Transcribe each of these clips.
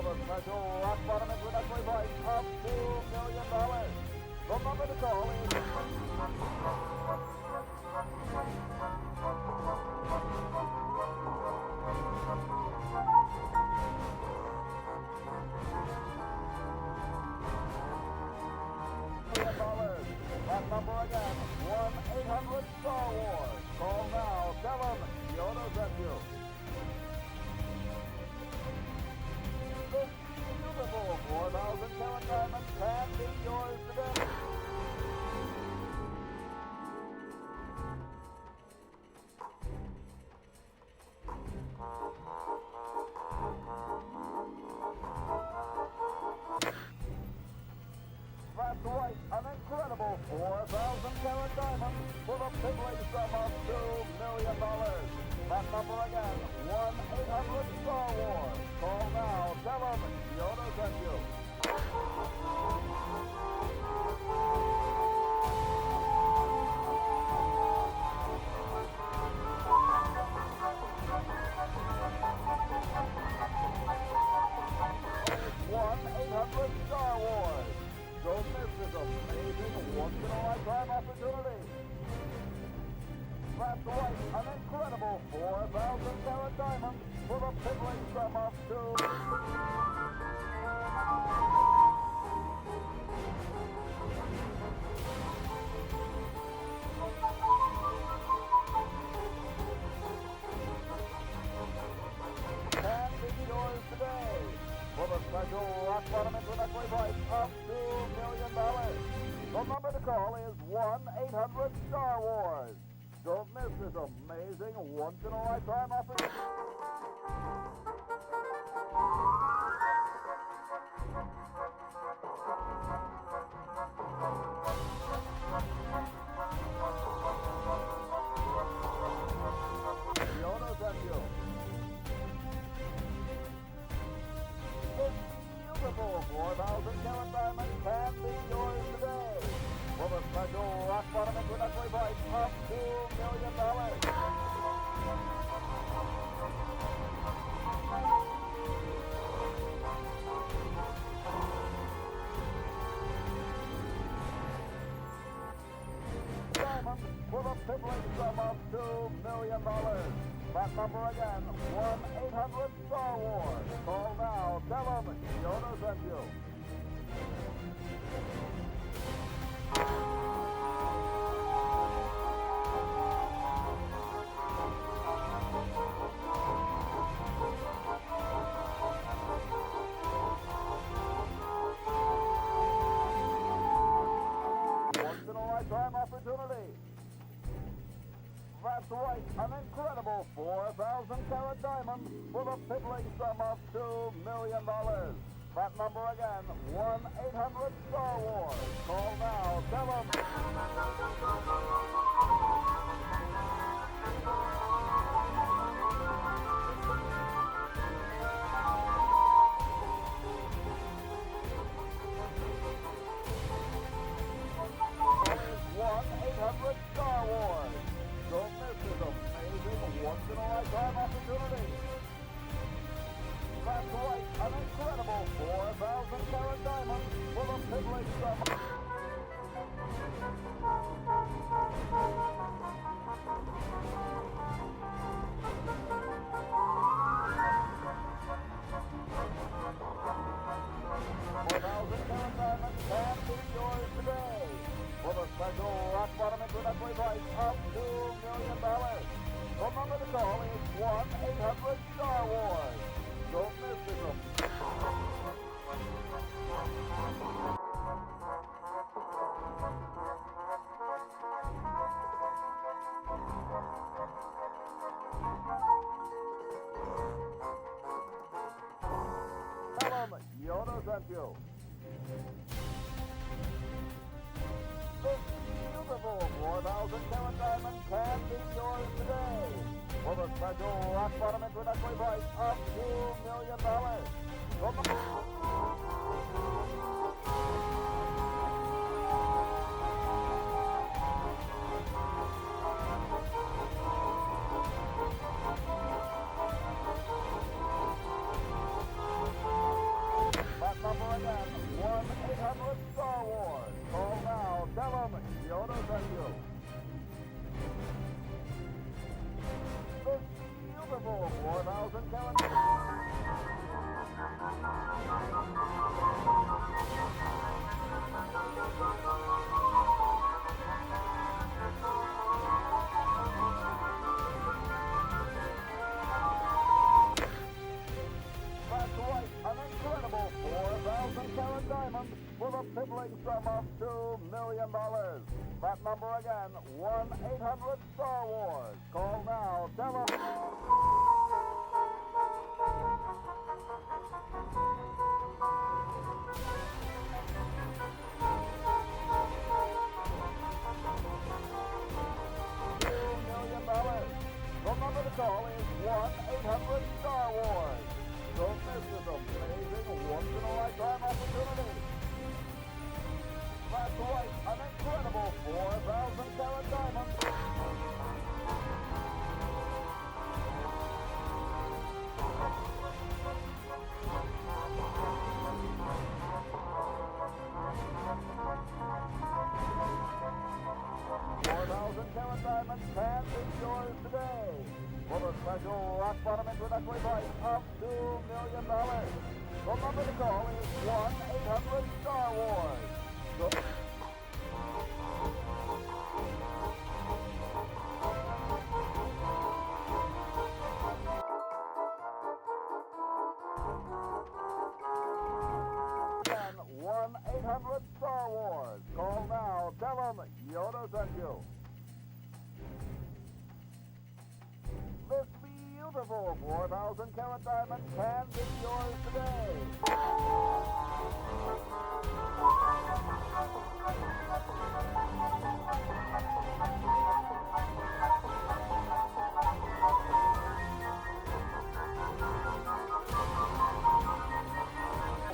for the special rock bottom introductory price of $2 million. The number to call is... That number again, 1-800-STAR-WARS. Call now, tell them Yoda sent you. This beautiful 4,000 carat diamond can be yours today. That's right, an incredible 4,000 carat diamond for the piddling sum of $2 million. That number again, 1-800-STAR-WARS. Call now, tell them Yoda sent you. It's 1-800-STAR-WARS. Don't miss this amazing once-in-a-lifetime opportunity. That's right, an incredible 4,000 carat diamond for the piddling sum of $2 can be yours today for the special rock bottom introductory price of $2 million. The number to call is 1-800-STAR-WARS. Don't miss this amazing once-in-a-lifetime opportunity. Yoda sent you. This beautiful 4,000 carat diamond can be yours today for the special rock bottom introductory price of $2 million. Diamond for the piddling sum of $2 million. That number again, 1-800-STAR-WARS. Call now, tell them Yoda sent you. Once-in-a-lifetime opportunity. That's right, an incredible 4,000 carat diamond for the piddling sum of $2 million. That number again, 1-800-STAR-WARS. Call now, tell them. It's 1-800-STAR-WARS. Don't miss this amazing once-in-a-lifetime opportunity. That's right, an incredible 4,000 carat diamond for the piddling sum. $4,000 diamond can be yours today for the special rock bottom introductory price of $2 million. The number to call is 1-800-STAR-WARS. Don't miss this one. Tell them Yoda sent you. This beautiful 4,000 carat diamond can be yours today for the special rock bottom introductory price of $2 million. 4,000 carat. That's right, an incredible 4,000 carat diamond with a piddling sum of $2 million. That number again, 1-800-STAR-WARS. Call now, tell them. $2 million. The number to call is 1-800-STAR-WARS. Don't miss this amazing once-in-a-lifetime opportunity. That's right, an incredible 4,000 carat diamond. $4,000 diamond can be yours today for a special rock bottom introductory price of $2 million. The number to call is 1-800-STAR-WARS. Again, 1-800-STAR-WARS. Call now. Tell them Yoda sent you. This beautiful 4,000 carat diamond can be yours today.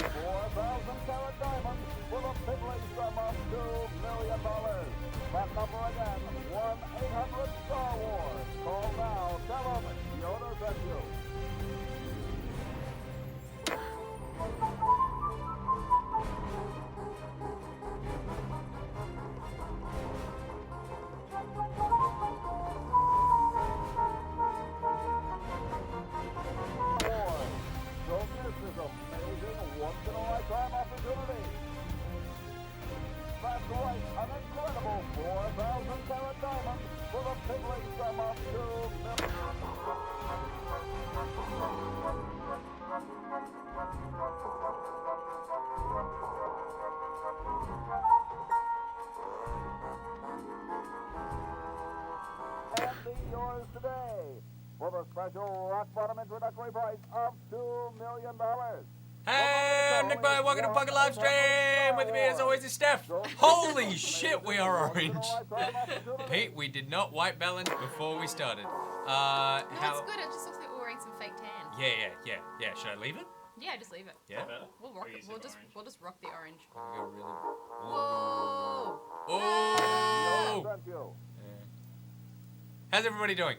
$4,000 diamond with a piddling sum of $2 million. That number again, 1-800-STAR-WARS. Call now, tell them Yoda sent you. Don't miss this amazing once-in-a-lifetime opportunity. That's right, an incredible 4,000 carat diamond with a piddling sum of $2 million. And be yours today for the special rock bottom introductory price of $2 million. Hey, I'm NichBoy. Welcome to Pocket Live Stream. With me, as always, is Steph. Holy shit, we are orange. Pete, we did not white balance before we started. No, it's good. It just looks like we're wearing some fake tan. Yeah. Should I leave it? Yeah, just leave it. Yeah. We'll rock it. We'll just rock the orange. I'm gonna go really. Whoa! Oh! Thank you. How's everybody doing?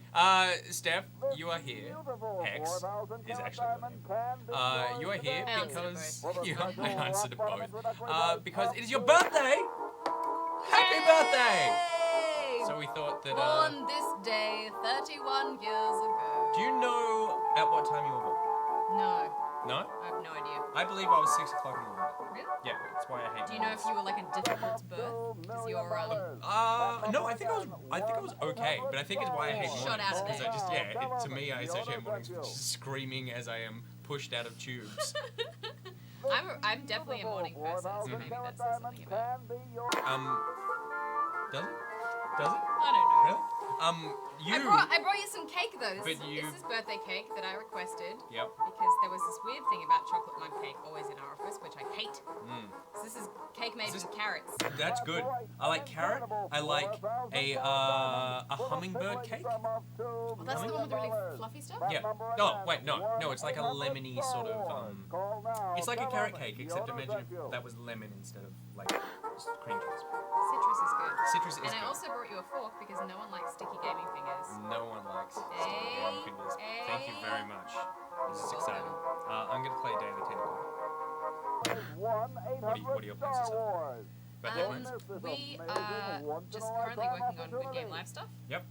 Steph, you are here. Hex is actually my name. You are here I answered because both. I answered both. Because it is your birthday. Happy birthday! Hey! So we thought that. On this day, 31 years ago. Do you know at what time you were born? No, No? I have no idea. I believe I was 6 o'clock in the morning. Really? Yeah, that's why I hate. Do you know if you were like a difficult birth? Because you're No, I think I was okay, but I think it's why I hate Shot mornings out of because I there. just to me I associate mornings with just screaming as I am pushed out of tubes. I'm definitely a morning person, so maybe that says something about it. Does it? Does it? I don't know. Really? You. I brought you some cake though. This But is birthday cake that I requested. Yep. Because there was this weird thing about chocolate mud cake always in our office, which I hate. So this is cake made with carrots. That's good. I like carrot. I like a hummingbird cake. Well, that's the one with the really fluffy stuff? Yeah. Oh, wait, no, it's like a lemony sort of, it's like a carrot cake, except imagine if that was lemon instead of, like, just cream cheese. Citrus is good. Citrus is And I good. also brought you a fork because no one likes sticky gaming fingers. No one likes Hey, sticky gaming fingers. Thank you very much. This is exciting. I'm going to play Day of the Tentacle. What are your plans this up? Birthday plans? We are just currently working on Good Game Live stuff. Yep.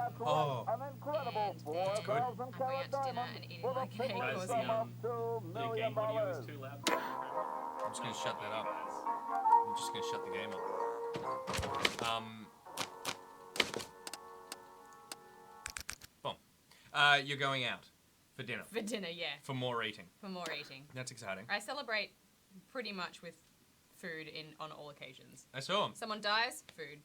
That's Oh. right, an incredible And 4,000 I'm going carat out to dinner diamond and eating with a my cake figure or Guys, something. sum of $2 the million. game audio is too loud. I'm just gonna shut that up. I'm just gonna shut the game up. Boom. You're going out for dinner. For dinner, yeah. For more eating. For more eating. That's exciting. I celebrate pretty much with food on all occasions. I saw him. Someone dies, food.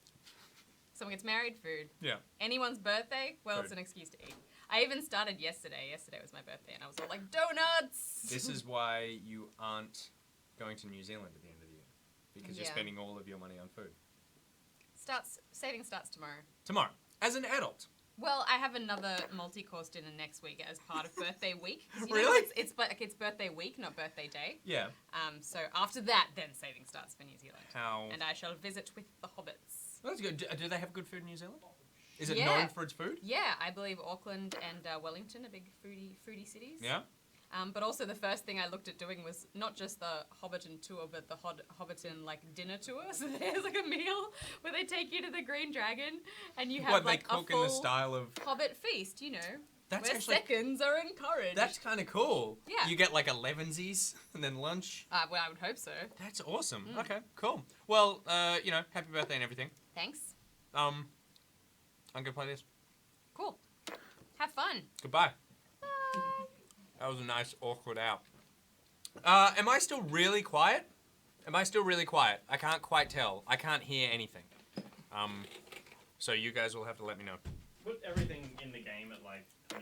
Someone gets married, food. Yeah. Anyone's birthday, well, it's Food. an excuse to eat. I even started yesterday. Yesterday was my birthday, and I was all like, donuts! This is why you aren't going to New Zealand at the end of the year. Because you're Yeah. spending all of your money on food. Saving starts tomorrow. Tomorrow. As an adult. Well, I have another multi-course dinner next week as part of birthday week. So, you know, Really? it's birthday week, not birthday day. Yeah. So after that, then saving starts for New Zealand. How? And I shall visit with the hobbits. Well, that's good. Do they have good food in New Zealand? Is it Yeah. known for its food? Yeah, I believe Auckland and Wellington are big foodie cities. Yeah. But also the first thing I looked at doing was not just the Hobbiton tour, but the Hobbiton like dinner tour. So there's like a meal where they take you to the Green Dragon and you have What, like they cook a full in the style of... Hobbit feast, you know. That's where actually... seconds are encouraged. That's kind of cool. Yeah. You get like 11sies and then lunch. Well, I would hope so. That's awesome. Okay, cool. Well, you know, happy birthday and everything. Thanks. I'm gonna play this. Cool. Have fun. Goodbye. Bye. That was a nice awkward out. Am I still really quiet? Am I still really quiet? I can't quite tell. I can't hear anything. So you guys will have to let me know. Put everything in the game at like 25%.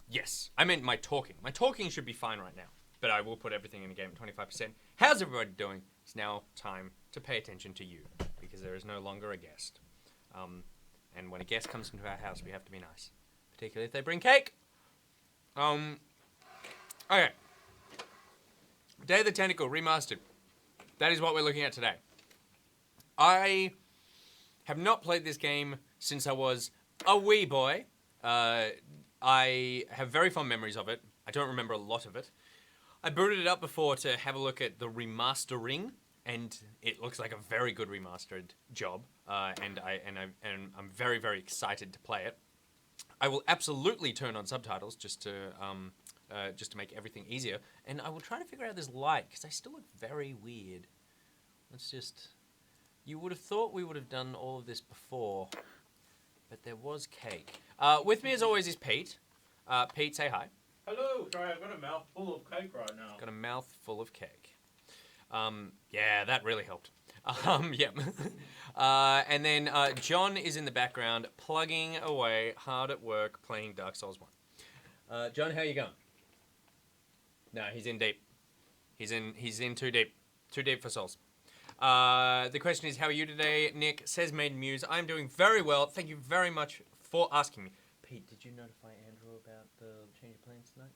Yes. I meant my talking. My talking should be fine right now. But I will put everything in the game at 25%. How's everybody doing? It's now time to pay attention to you. Because there is no longer a guest. And when a guest comes into our house, we have to be nice. Particularly if they bring cake. Okay. Day of the Tentacle Remastered. That is what we're looking at today. I have not played this game since I was a wee boy. I have very fond memories of it. I don't remember a lot of it. I booted it up before to have a look at the remastering, and it looks like a very good remastered job. And I'm very, very excited to play it. I will absolutely turn on subtitles just to make everything easier, and I will try to figure out this light because I still look very weird. Let's just. You would have thought we would have done all of this before, but there was cake. With me as always is Pete. Pete, say hi. Hello. Sorry, I've got a mouthful of cake right now. Got a mouth full of cake. Yeah, that really helped. Yeah. And then John is in the background, plugging away, hard at work, playing Dark Souls 1. John, how you going? No, he's in deep. He's in too deep. Too deep for Souls. The question is, how are you today? Nick says, Maiden Muse. I'm doing very well. Thank you very much for asking me. Pete, did you notify Andrew about the change of plans tonight?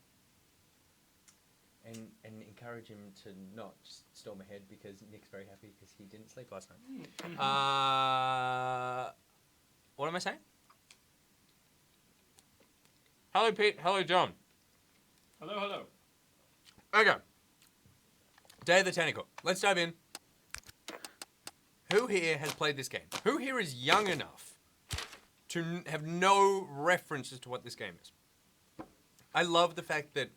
And encourage him to not just storm ahead because Nick's very happy because he didn't sleep last night. What am I saying? Hello, Pete. Hello, John. Hello, hello. Okay. Day of the Tentacle. Let's dive in. Who here has played this game? Who here is young enough to have no reference as to what this game is? I love the fact that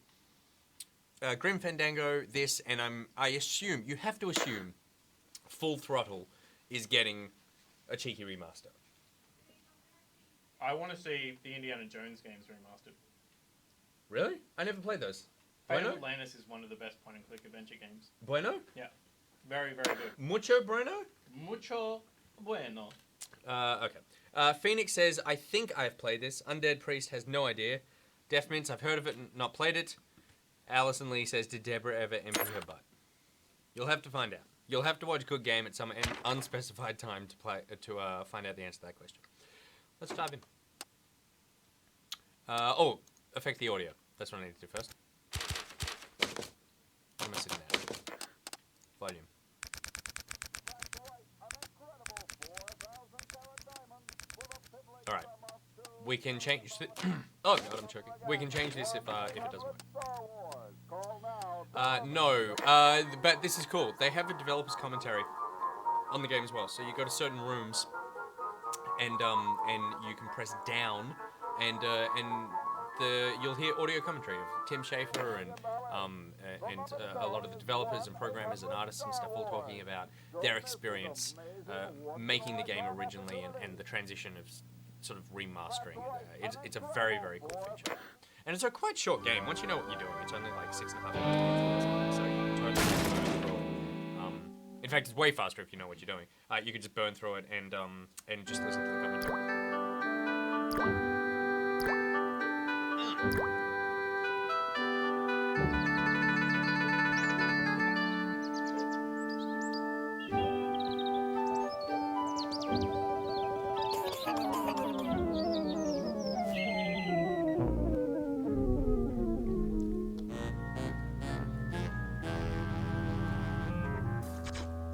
Grim Fandango, this, and I assume, you have to assume, Full Throttle is getting a cheeky remaster. I want to see the Indiana Jones games remastered. Really? I never played those. Fate Bueno? of Atlantis is one of the best point-and-click adventure games. Bueno? Yeah. Very, very good. Mucho bueno? Mucho bueno. Okay. Phoenix says, I think I've played this. Undead Priest has no idea. Death Mints, I've heard of it and not played it. Allison Lee says, did Deborah ever empty her butt? You'll have to find out. You'll have to watch Good Game at some unspecified time to find out the answer to that question. Let's dive in. Affect the audio. That's what I need to do first. What am I sitting at? Volume. Alright. We can change this. Oh god, I'm choking. We can change this if it doesn't work. No. But this is cool. They have a developer's commentary on the game as well. So you go to certain rooms and you can press down, and you'll hear audio commentary of Tim Schafer and a lot of the developers and programmers and artists and stuff all talking about their experience making the game originally and the transition of sort of remastering it. It's a very, very cool feature. And it's a quite short game. Once you know what you're doing, it's only like 6.5 hours. So you can totally just burn through it. In fact, it's way faster if you know what you're doing. You can just burn through it and just listen to the commentary.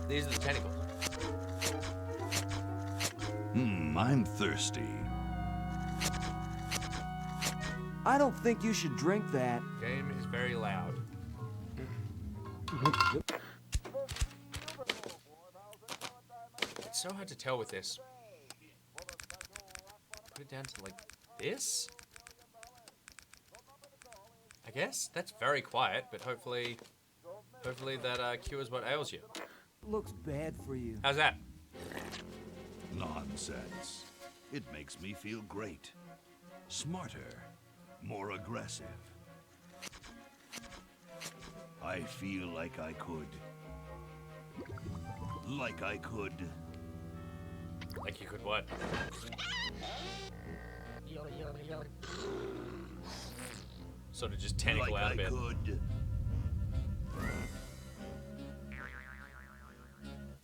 These are the tentacles. I'm thirsty. I don't think you should drink that. Game is very loud. It's so hard to tell with this. Put it down to like this? I guess that's very quiet, but hopefully that cures what ails you. Looks bad for you. How's that? Nonsense. It makes me feel great. Smarter. More aggressive. I feel like I could. Like I could. Like you could what? Sort of just tentacle Like out a I bit. could.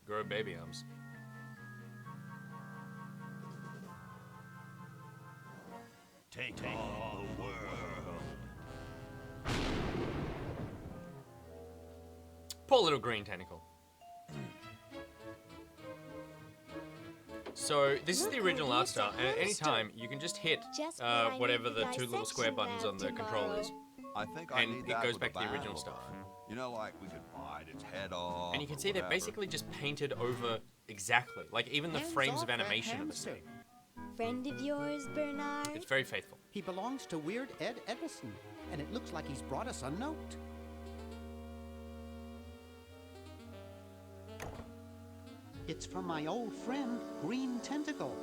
Grow baby arms. Take on the world. Poor little green tentacle. So this is the original art style, and at any time you can just hit whatever the two little square buttons on the controllers, I think I and need it that goes with back a to the original battle stuff. line. You know, like we could bite its head off. And you can or see they're whatever. basically just painted over exactly, like even the frames of animation are the same. Friend of yours, Bernard? It's very faithful. He belongs to Weird Ed Edison, and it looks like he's brought us a note. It's from my old friend, Green Tentacle.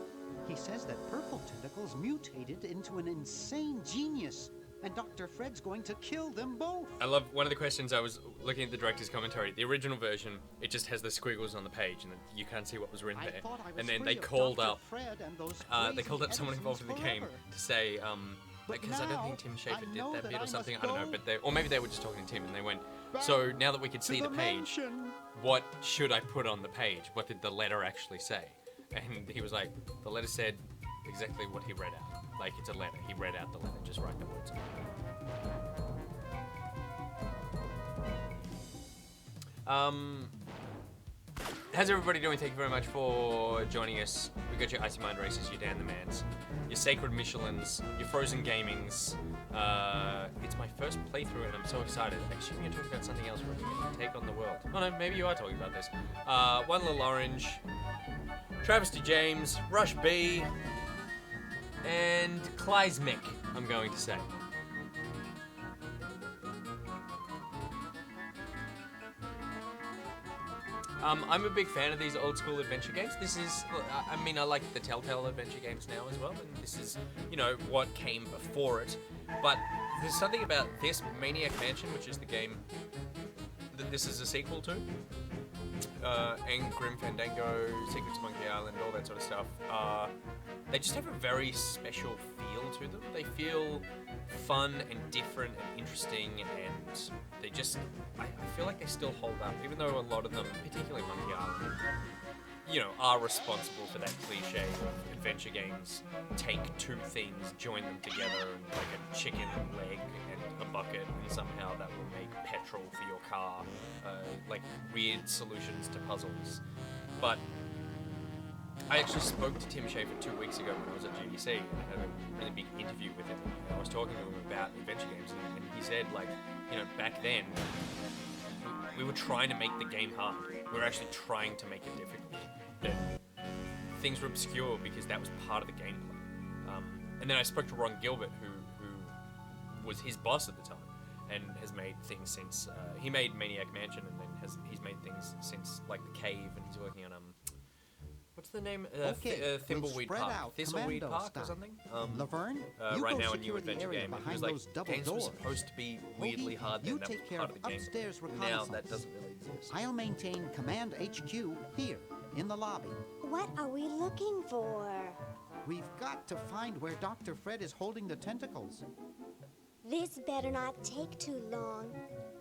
He says that Purple Tentacle's mutated into an insane genius, and Dr. Fred's going to kill them both. I love one of the questions. I was looking at the director's commentary. The original version, it just has the squiggles on the page, and you can't see what was written there. And then they called up. They called up someone involved in the game to say, because I don't think Tim Schafer did that bit or something. I don't know, but or maybe they were just talking to Tim, and they went, so now that we could see the page, what should I put on the page? What did the letter actually say? And he was like, the letter said exactly what he read out. Like, it's a letter. He read out the letter. Just write the words. How's everybody doing? Thank you very much for joining us. We got your Icy Mind Races, your Dan the Mans, your Sacred Michelins, your Frozen Gamings. It's my first playthrough and I'm so excited. Actually, I'm going to talk about something else for a minute. Take on the world. Oh no, maybe you are talking about this. One Little Orange, Travesty James, Rush B, and Kleismic, I'm going to say. I'm a big fan of these old school adventure games. This is, I mean, I like the Telltale adventure games now as well, and this is, you know, what came before it. But there's something about this Maniac Mansion, which is the game that this is a sequel to, and Grim Fandango, Secrets of Monkey Island, all that sort of stuff. They just have a very special feel to them. They feel fun and different and interesting, and they just, I feel like they still hold up, even though a lot of them, particularly Monkey Island, you know, are responsible for that cliche of adventure games. Take two things, join them together, like a chicken leg and a bucket, and somehow that will make petrol for your car. Like weird solutions to puzzles. But I actually spoke to Tim Schafer 2 weeks ago when I was at GDC, and I had a really big interview with him. And I was talking to him about adventure games, and he said, like, you know, back then, we were trying to make the game hard. We were actually trying to make it difficult. But things were obscure because that was part of the gameplay. And then I spoke to Ron Gilbert, who was his boss at the time, and has made things since. He made Maniac Mansion, and then he's made things since, like The Cave, and he's working on what's the name? Thimbleweed spread Park, out Thistleweed commando Park style. or something. Laverne, you right go now a new secure the adventure area game, and he behind was like, those double games were doors. supposed to be weirdly Hoagie, hard, you then that take was care part of of the game. upstairs Now that reconnaissance. doesn't really exist. I'll maintain Command HQ here, in the lobby. What are we looking for? We've got to find where Dr. Fred is holding the tentacles. This better not take too long.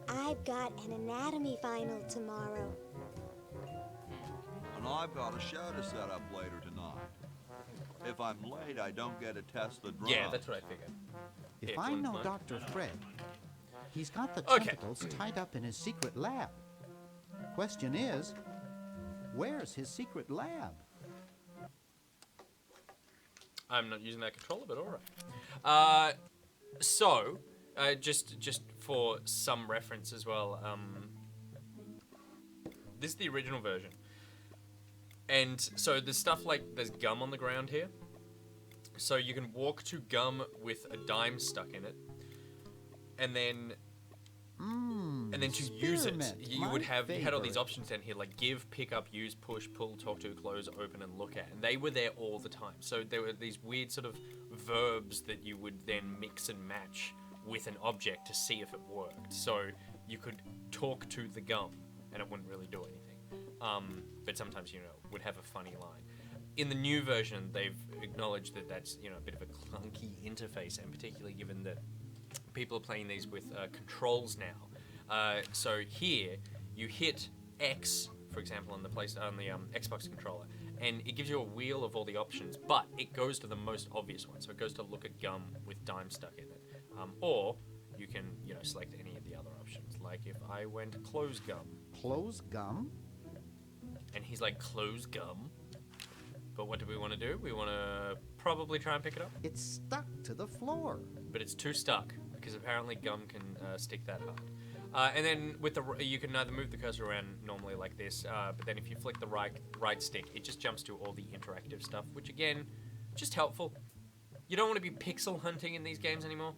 I've got an anatomy final tomorrow. And I've got a show to set up later tonight. If I'm late, I don't get to test the drums. Yeah, that's what I figured. If Here, I do you know want mine? Dr. Fred, he's got the Okay. tentacles tied up in his secret lab. Question is, where's his secret lab? I'm not using that controller, but all right. Just for some reference as well, this is the original version. And so there's stuff like, there's gum on the ground here. So you can walk to gum with a dime stuck in it. And then to use it, spearmint, you my had all these favorite. options down here, like give, pick up, use, push, pull, talk to, close, open, and look at. And they were there all the time. So there were these weird sort of verbs that you would then mix and match with an object to see if it worked. So you could talk to the gum, and it wouldn't really do anything. But sometimes, would have a funny line. In the new version, they've acknowledged that that's, a bit of a clunky interface, and particularly given that people are playing these with controls now. So here, you hit X, for example, on the Xbox controller, and it gives you a wheel of all the options, but it goes to the most obvious one. So it goes to look at gum with dime stuck in it. Or you can, select any of the other options. Like if I went close gum, Close gum? and he's like, close gum. But what do we want to do? We want to probably try and pick it up. It's stuck to the floor. But it's too stuck, because apparently gum can stick that hard. And then with you can either move the cursor around normally like this, but then if you flick the right stick, it just jumps to all the interactive stuff, which again, just helpful. You don't want to be pixel hunting in these games anymore.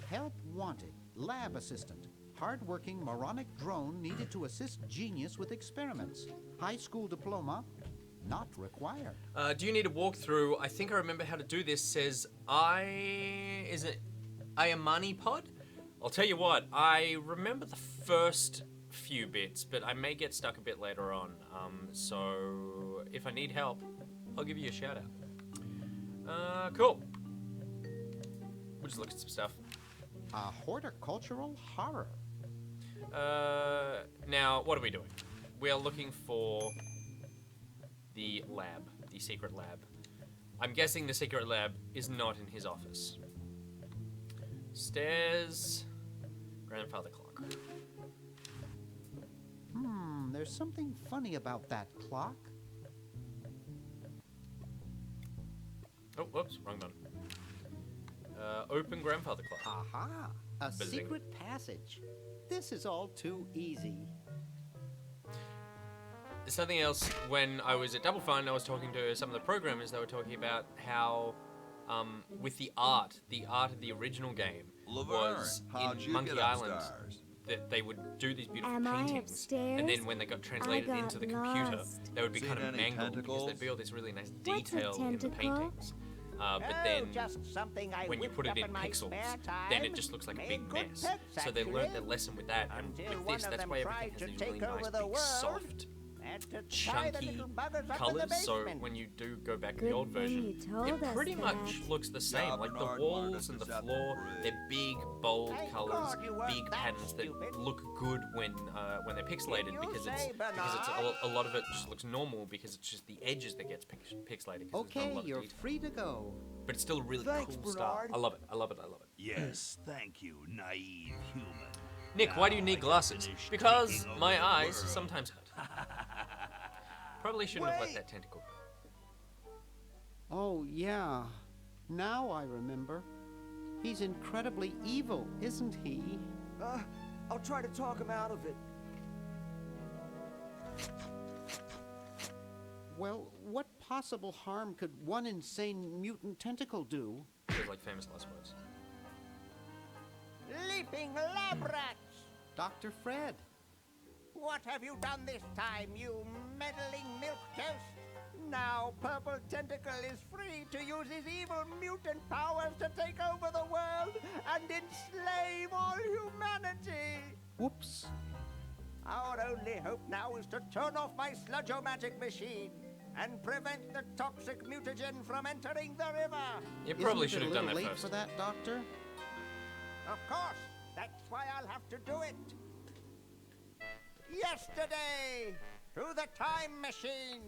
Help wanted. Lab assistant. Hard-working moronic drone needed to assist genius with experiments. High school diploma not required. Do you need a walkthrough? I think I remember how to do this. Says is it Ayamani Pod? I'll tell you what, I remember the first few bits, but I may get stuck a bit later on. So if I need help, I'll give you a shout out. Cool. We'll just look at some stuff. A horticultural horror. Now, what are we doing? We are looking for the lab, the secret lab. I'm guessing the secret lab is not in his office. Stairs, grandfather clock. There's something funny about that clock. Oh, whoops, wrong button. Open grandfather clock. Aha! A Bazing. secret passage. This is all too easy. Something else, when I was at Double Fine, I was talking to some of the programmers. They were talking about how, with the art of the original game Laverne, was how'd in you Monkey get Island, upstairs? that they would do these beautiful Am I paintings, upstairs? and then when they got translated I got into the computer, lost. they would be Seen kind of any mangled because tentacles? there'd be all this really nice What's a detail in the tentacle? paintings. But then just something I when you whipped put it up in my pixels, spare time. then it just looks like a big Made good mess. pets, So they learned their actually. lesson with that, and Until with one this, of that's them why tried everything has to these take really nice, over the big, world soft, and to tie the chunky little buggers up in the colors. So basement. when you do go back to Good the old thing version, you told it us pretty that. much looks the same. Yeah, Like the Bernard wanted walls us and to the set the floor, bridge. they're big, bold Thank colors, God you weren't big that patterns that stupid. look good when they're pixelated Did you because say, it's Bernard? a lot of it just looks normal because it's just the edges that gets pixelated. 'Cause there's not a Okay, lot of you're detail. free to go. But it's still a really Thanks, cool style. Bernard. I love it. I love it. I love it. Yes, thank you, naive human. Nick, why do you Now need I can glasses? finish Because taking over my the eyes world. sometimes hurt. Probably shouldn't have let Wait. that tentacle go. Oh, yeah. Now I remember. He's incredibly evil, isn't he? I'll try to talk him out of it. Well, what possible harm could one insane mutant tentacle do? Feels like famous last words. Leaping lab rats! Dr. Fred. What have you done this time, you meddling milk toast? Now Purple Tentacle is free to use his evil mutant powers to take over the world and enslave all humanity! Whoops. Our only hope now is to turn off my sludge-o-magic machine and prevent the toxic mutagen from entering the river. You probably Isn't should it have a done little that late first. for that, Doctor? Of course, that's why I'll have to do it. Yesterday, through the time machine.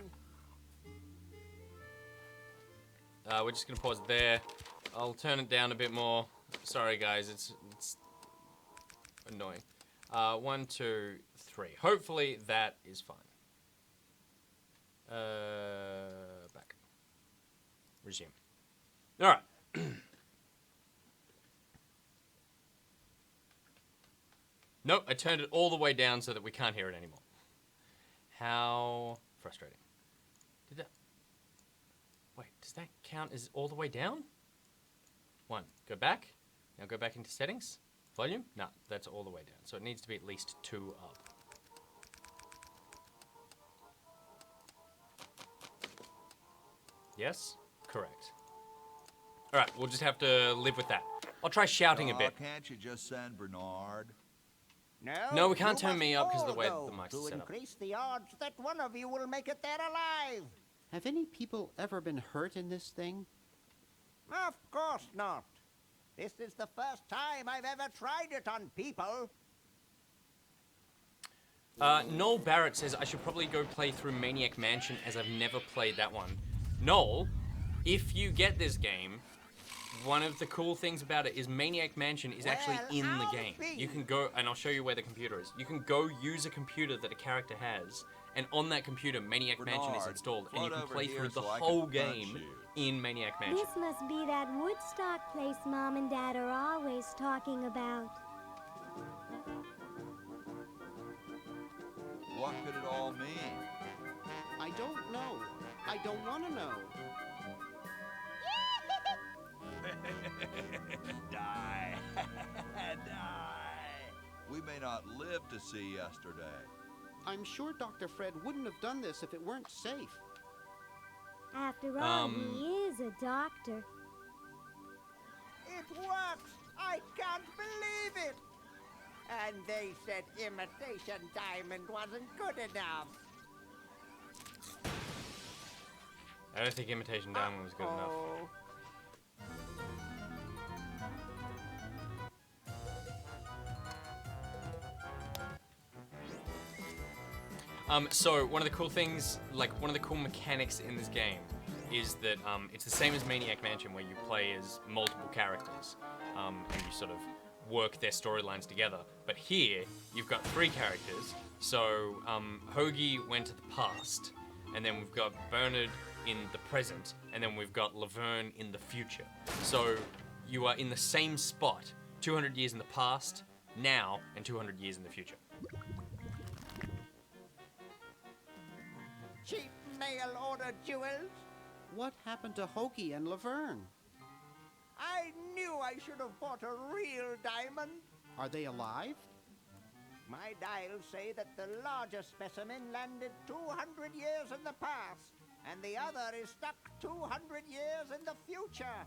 We're just gonna pause it there. I'll turn it down a bit more. Sorry, guys, it's annoying. 1, 2, 3. Hopefully that is fine. Back. Resume. All right. Nope, I turned it all the way down so that we can't hear it anymore. How frustrating. Did that... Wait, does that count as all the way down? 1. Go back. Now go back into settings. Volume? No, that's all the way down. So it needs to be at least 2 up. Yes? Correct. Alright, we'll just have to live with that. I'll try shouting a bit. Can't you just send Bernard? No, we can't you turn must me up 'cause of the all way go the mic's to set up. increase the odds that one of you will make it there alive. Have any people ever been hurt in this thing? Of course not. This is the first time I've ever tried it on people. Noel Barrett says I should probably go play through Maniac Mansion as I've never played that one. Noel, if you get this game, one of the cool things about it is Maniac Mansion is actually Well, in the I'll game. be. You can go, and I'll show you where the computer is. You can go use a computer that a character has, and on that computer, Maniac Mansion is Bernard, installed, and you float can over play here through the so I can whole punch game you. in Maniac Mansion. This must be that Woodstock place Mom and Dad are always talking about. What could it all mean? I don't know. I don't want to know. Die. Die. We may not live to see yesterday. I'm sure Dr. Fred wouldn't have done this if it weren't safe. After all, he is a doctor. It works! I can't believe it! And they said imitation diamond wasn't good enough. I don't think Imitation Diamond was good enough. Oh. So one of the cool things, like one of the cool mechanics in this game is that it's the same as Maniac Mansion where you play as multiple characters and you sort of work their storylines together. But here, you've got 3 characters. So Hoagie went to the past, and then we've got Bernard in the present, and then we've got Laverne in the future. So you are in the same spot, 200 years in the past, now, and 200 years in the future. Cheap mail order jewels? What happened to Hoagie and Laverne? I knew I should have bought a real diamond. Are they alive? My dials say that the larger specimen landed 200 years in the past, and the other is stuck 200 years in the future.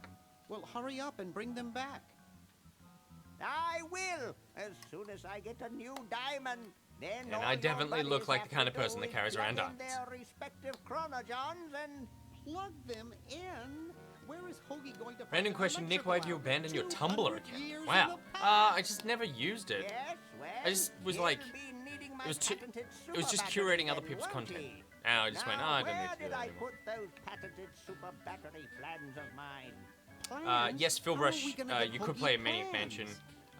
Well, hurry up and bring them back. I will, as soon as I get a new diamond. Then And all I your definitely look buddies like have the kind to of person do that is carries around plug in diamonds. their respective chronogens and Plug them in? Where is Hoagie going to find Random an question, Nick, why have you electrical abandoned your outlet? Tumblr 200 account? years in Wow. the I just never used it. yes, well, I just was he'll like, be needing my it was patented it was just super curating battery other then, people's won't content. he? And I just went, oh, I don't need Where to do did that I anymore. put those patented super battery plans of mine? Plans? Yes, Phil How are Rush, we gonna get you could Hoagie play Maniac plans? Mansion.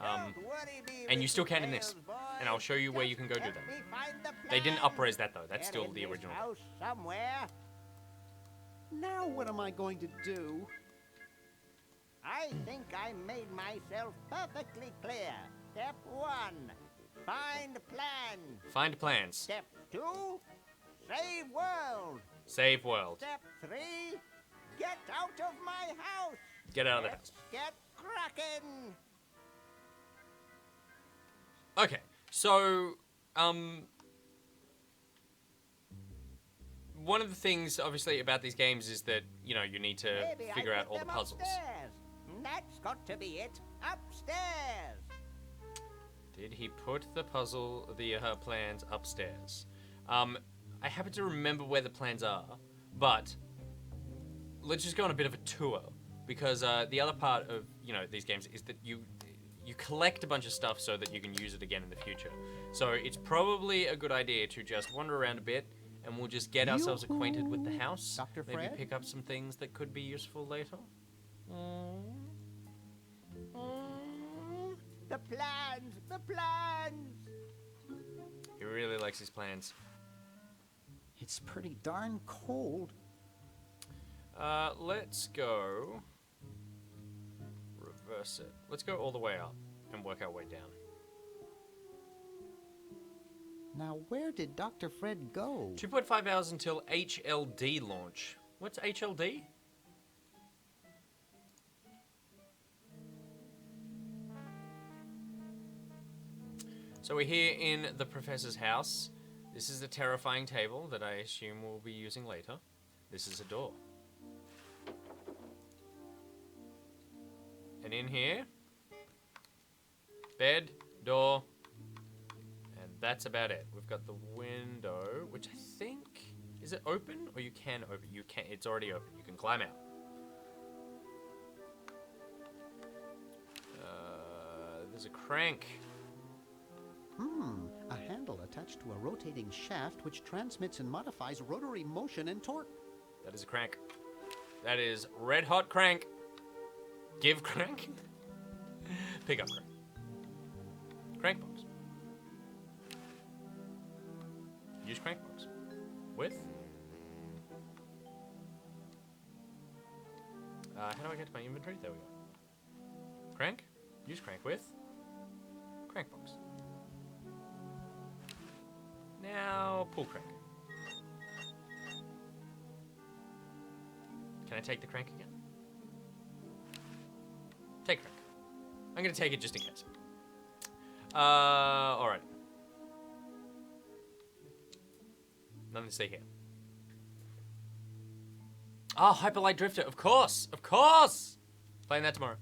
Don't worry, me, and you still Richard can in this. Hales, And I'll show you where boy. you can go Just do let that. me find the They didn't plan. upres that though. That's They're still in the this original. house somewhere. Now what am I going to do? I think I made myself perfectly clear. Step 1, find plan. Find plans. Step 2, Save world. Save world. Step 3, get out of my house. Get out of the house. Get cracking. Okay, so, one of the things, obviously, about these games is that, you know, you need to Maybe figure I out put all the them puzzles. Upstairs. That's got to be it. Upstairs. Did he put the plans upstairs? I happen to remember where the plans are, but let's just go on a bit of a tour, because the other part of, you know, these games is that you collect a bunch of stuff so that you can use it again in the future. So it's probably a good idea to just wander around a bit, and we'll just get ourselves acquainted with the house. Dr. Maybe Fred? pick up some things that could be useful later. The plans. The plans. He really likes his plans. It's pretty darn cold. Let's go reverse it. Let's go all the way up and work our way down. Now, where did Dr. Fred go? 2.5 hours until HLD launch. What's HLD? So we're here in the professor's house. This is a terrifying table that I assume we'll be using later. This is a door. And in here, bed, door, and that's about it. We've got the window, which I think, is it open? Or you can open? You can, it's already open. You can climb out. There's a crank. A handle attached to a rotating shaft which transmits and modifies rotary motion and torque. That is a crank. That is red hot crank. Give crank. Pick up crank. Crank box. Use crank box. With. How do I get to my inventory? There we go. Crank. Use crank with. Crank box. Now, pull crank. Can I take the crank again? Take crank. I'm gonna take it just in case. Alright. Nothing to see here. Ah, Hyperlight Drifter, of course! Of course! Playing that tomorrow.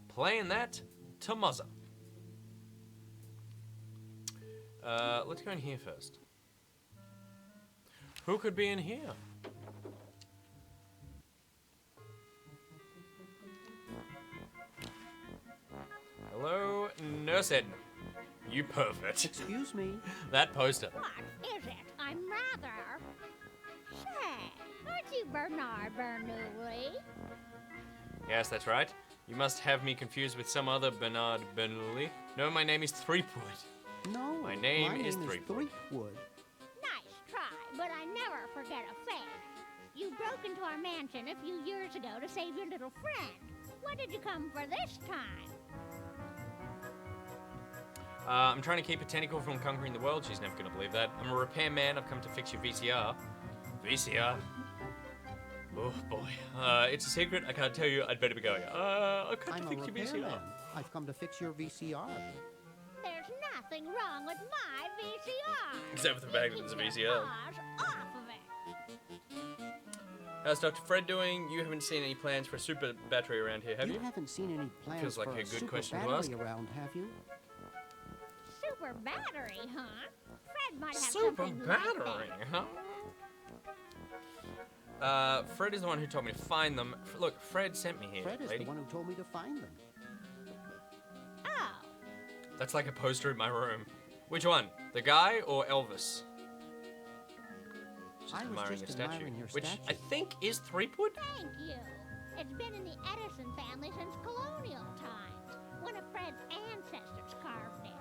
Playing that tomorrow. Let's go in here first. Who could be in here? Hello, Nurse Edna. You pervert. Excuse me. That poster. What is it? I'm rather... Say, aren't you Bernard Bernoulli? Yes, that's right. You must have me confused with some other Bernard Bernoulli. No, my name is Threepwood. No, My name is Threepwood. Threepwood. Nice try, but I never forget a face. You broke into our mansion a few years ago to save your little friend. What did you come for this time? I'm trying to keep a tentacle from conquering the world. She's never gonna believe that. I'm a repairman. I've come to fix your VCR. VCR? Oh boy. It's a secret. I can't tell you. I'd better be going. I've come I'm to a fix your VCR. repairman. I've come to fix your VCR. There's nothing wrong with my VCR. Except for the fact that it's a Keep VCR. your paws off of it. How's Dr. Fred doing? You haven't seen any plans for a super battery around here, have you? You haven't seen any plans Feels like for a good super question to battery ask. around, have you? Super battery, huh? Fred might have Super something battery, like huh? Fred is the one who told me to find them. Look, Fred sent me here, Fred is lady. the one who told me to find them. that. Oh, That's like a poster in my room. Which one? The guy or Elvis? Just I was admiring just a statue. admiring your Which statue. I think is Threepwood? thank you. It's been in the Edison family since colonial times. One of Fred's ancestors carved it.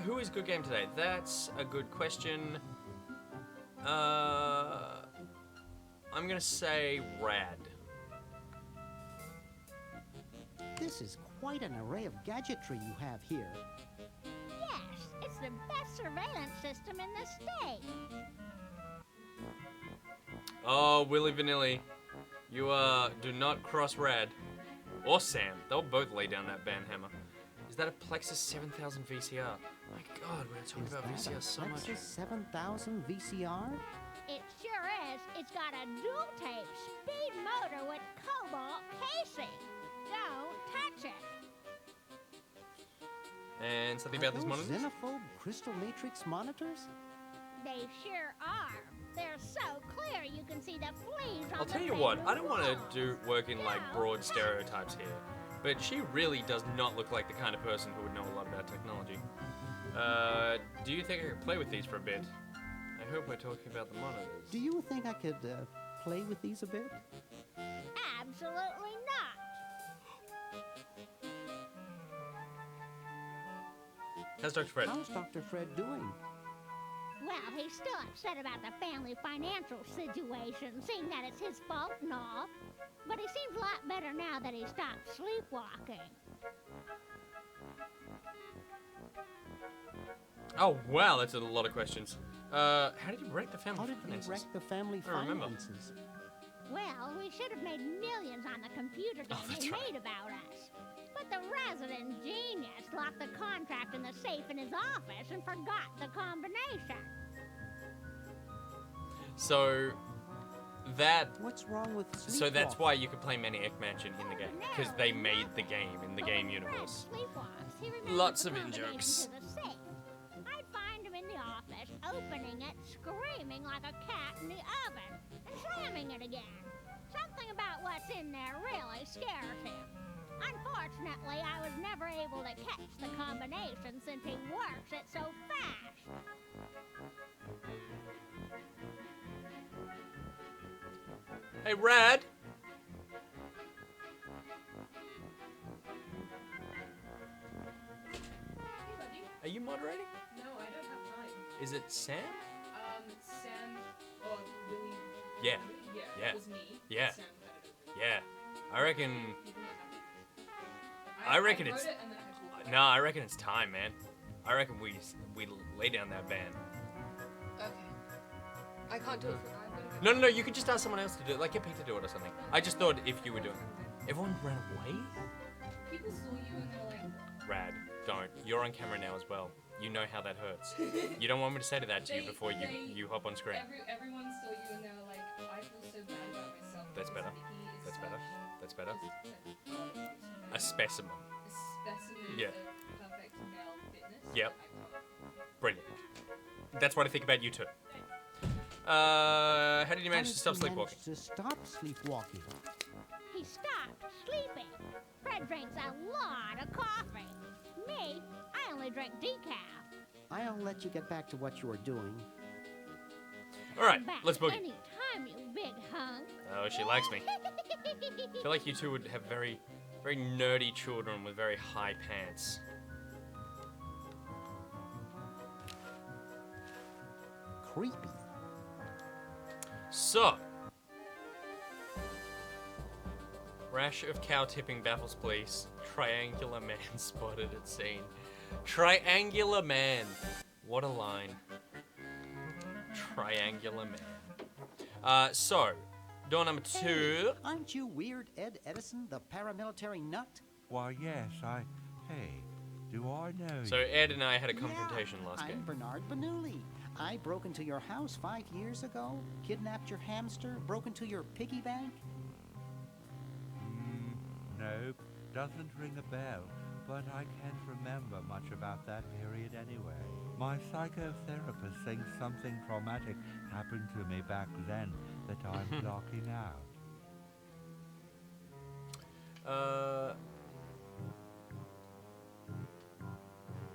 Who is Good Game today? That's a good question. I'm gonna say Rad. This is quite an array of gadgetry you have here. Yes, It's the best surveillance system in the state. Oh, Willy Vanilli. You, do not cross Red. Or Sam. They'll both lay down that banhammer. Is that a Plexus 7000 VCR? My God, we're talking about VCR so much. Plexus 7000 VCR? It sure is. It's got a dual-tape speed motor with cobalt casing. Don't touch it. And something Are about these those monitors? xenophobe crystal matrix monitors? They sure are. They're so clear you can see the fleas on I'll the tell you what, I don't want to walls. do work in like Don't broad touch stereotypes here, but she really does not look like the kind of person who would know a lot about technology. Do you think I could play with these for a bit? I hope we're talking about the monitors. Do you think I could play with these a bit? Absolutely not. How's Dr. Fred? How's Dr. Fred doing? Well, he's still upset about the family financial situation, seeing that it's his fault and all. But he seems a lot better now that he stopped sleepwalking. Oh wow, that's a lot of questions. How did you wreck the family How did he finances? wreck the family I don't remember. finances? Well, we should have made millions on the computer game that's he right. made about us. But the resident genius locked the contract in the safe in his office and forgot the combination. So that What's wrong with sleepwalking? so that's why you could play Maniac Mansion in the game, because they made the game in the But game when Fred universe. sleepwalks, he remembers Lots the of combination in-jokes. to the safe. I'd find him in the office, opening it, screaming like a cat in the oven, and slamming it again. Something about what's in there really scares him. Unfortunately, I was never able to catch the combination since he works it so fast. Hey, Rad. Are you moderating? No, I don't have time. Is it Sam? Sam or Willie. Yeah. Yeah, Yeah. it was me. Yeah. Sam edited it. Yeah. I reckon. You didn't have it. I reckon wrote it's. it and then I pulled it. No, I reckon it's time, man. I reckon we lay down that ban. Okay. I can't do it for. I'm No, gonna go. no, no. You could just ask someone else to do it. Like get Pete to do it or something. I just thought if you were doing it. Everyone ran away? People saw you and they were like, Rad, don't. You're on camera now as well. You know how that hurts. You don't want me to say to that to you before you hop on screen. everyone saw you and they were like, I feel so bad about myself. That's because better. Vicky is That's better. such That's better. a A specimen. specimen Yeah. of perfect male fitness. Yep. that I can't. Brilliant. That's what I think about you too. How did you manage to How stop did he sleepwalking? manage to stop sleepwalking? He stopped sleeping. Fred drinks a lot of coffee. Me, I only drink decaf. I'll let you get back to what you were doing. All right, Back let's boogie. anytime, you big hunk. Oh, she likes me. I feel like you two would have very, very nerdy children with very high pants. Creepy. So, rash of cow tipping baffles police. Triangular man spotted at scene. Triangular man. What a line. Triangular man. So, door number 2. Aren't you weird Ed Edison, the paramilitary nut? Why, yes, Hey, do I know So you? Ed and I had a confrontation last I'm game. Bernard Bernoulli. I broke into your house 5 years ago, kidnapped your hamster, broke into your piggy bank. Nope, doesn't ring a bell, but I can't remember much about that period anyway. My psychotherapist thinks something traumatic happened to me back then that I'm blocking out.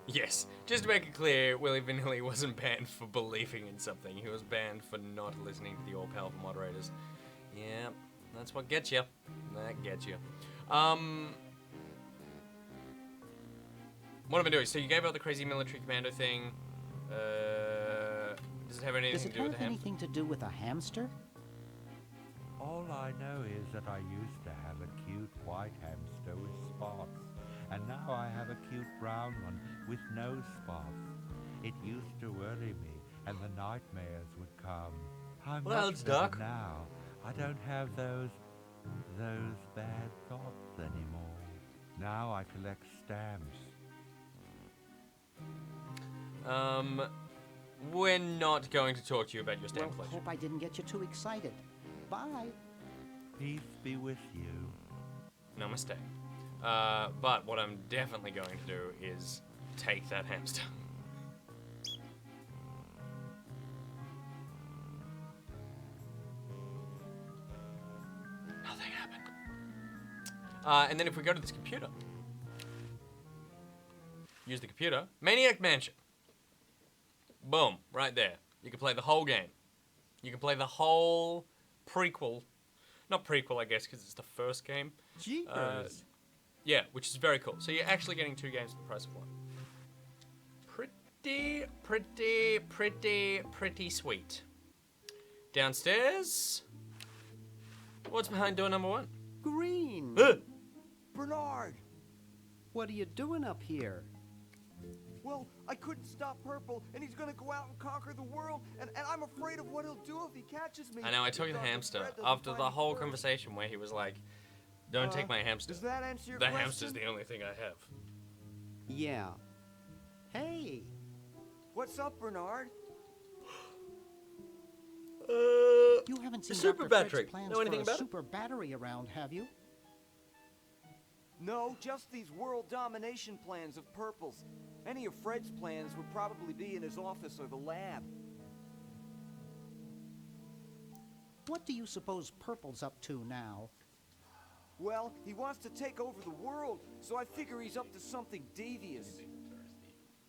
Yes, just to make it clear, Willy Vanilli wasn't banned for believing in something. He was banned for not listening to the all-powerful moderators. Yeah, that's what gets you. That gets you. What am I doing? So you gave out the crazy military commando thing. Does it have anything Does to it do with have the ham? anything to do with a hamster? All I know is that I used to have a cute white hamster with spots, and now I have a cute brown one with no spots. It used to worry me, and the nightmares would come. I'm Well, much it's better dark. now. I don't have those bad thoughts anymore. Now I collect stamps. We're not going to talk to you about your Well, stamp collection. hope I didn't get you too excited. Bye. Peace be with you. Namaste. But what I'm definitely going to do is take that hamster. Nothing happened. And then if we go to this computer, use the computer, Maniac Mansion. Boom, right there. You can play the whole game. You can play the whole prequel. Not prequel, I guess, because it's the first game. Jeepers. Yeah, which is very cool. So you're actually getting 2 games for the price of 1. Pretty sweet. Downstairs. What's behind door number 1? Green. Bernard! What are you doing up here? Well, I couldn't stop Purple, and he's gonna go out and conquer the world, and I'm afraid of what he'll do if he catches me. I know, I took the Dr. hamster Fred doesn't after find the me whole first. conversation where he was like, don't take my hamster. Does that answer your The question? hamster's the only thing I have. Yeah. Hey. What's up, Bernard? You haven't seen super Dr. battery. Fred's plans Know anything for a about it? super battery around, have you? No, just these world domination plans of Purple's. Any of Fred's plans would probably be in his office or the lab. What do you suppose Purple's up to now? Well, he wants to take over the world, so I figure he's up to something devious.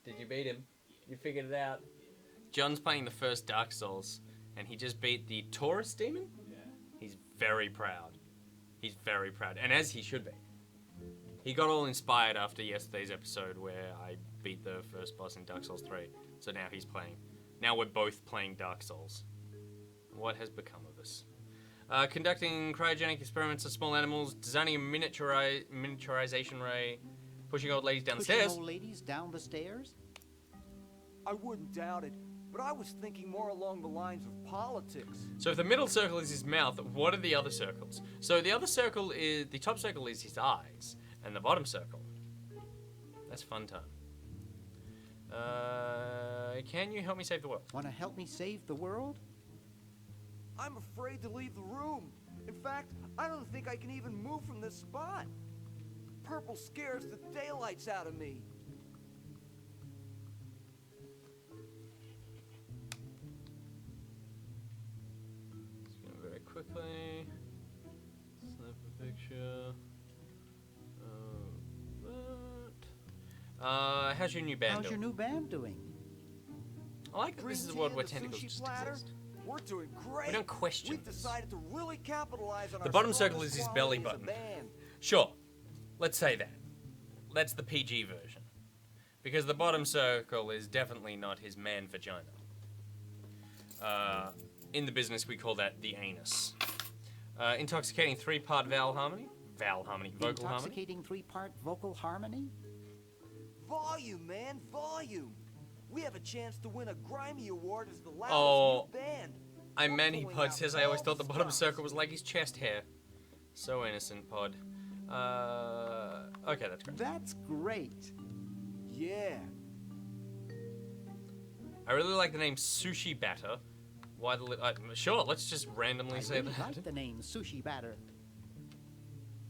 Did you beat him? You figured it out. John's playing the first Dark Souls, and he just beat the Taurus demon? Yeah. He's very proud. He's very proud, and as he should be. He got all inspired after yesterday's episode where I beat the first boss in Dark Souls 3. So now he's playing. Now we're both playing Dark Souls. What has become of us? Conducting cryogenic experiments on small animals, designing a miniaturization ray, pushing old ladies down the Pushing stairs. old ladies down the stairs? I wouldn't doubt it, but I was thinking more along the lines of politics. So if the middle circle is his mouth, what are the other circles? So the other circle is, the top circle is his eyes, and the bottom circle. That's fun time. Can you help me save the world? Want to help me save the world? I'm afraid to leave the room. In fact, I don't think I can even move from this spot. Purple scares the daylights out of me. Let's go very quickly. Snap a picture. How's your new band How's doing? your new band doing? I like that this is a world where tentacles just exist. We're doing great. We don't question We've decided to really capitalize on The our bottom circle strongest is his belly qualities as a button. band. Sure, let's say that. That's the PG version. Because the bottom circle is definitely not his man vagina. In the business, we call that the anus. Intoxicating 3-part vocal harmony. Vocal harmony. Intoxicating 3-part vocal harmony? Volume, man, volume. We have a chance to win a Grimy Award as the loudest Oh, new band. Pod says I always thought the bottom circle was like his chest hair. So innocent, Pod. Okay, that's great. That's great. Yeah. I really like the name Sushi Batter. Why the sure, let's just randomly I say really that. like the name Sushi Batter.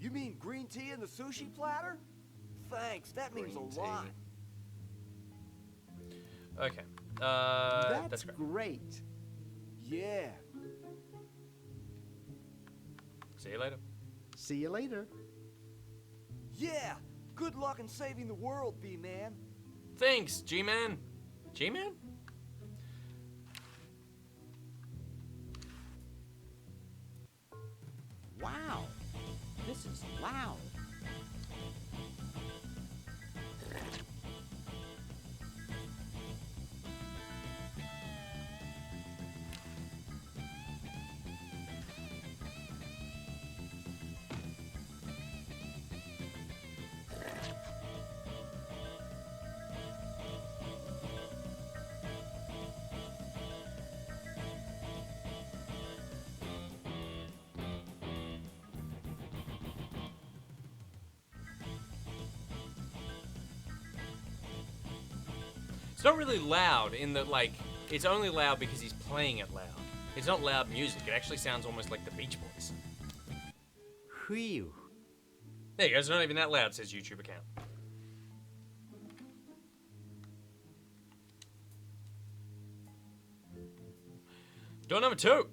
You mean green tea in the sushi platter? Thanks, that means Green a tea. lot. Okay. That's great. Yeah. See you later. See you later. Yeah. Good luck in saving the world, B-Man. Thanks, G-Man. G-Man? Wow. This is loud. It's not really loud in that, like, it's only loud because he's playing it loud. It's not loud music. It actually sounds almost like the Beach Boys. Whew. There you go. It's not even that loud, says YouTube account. Door number 2.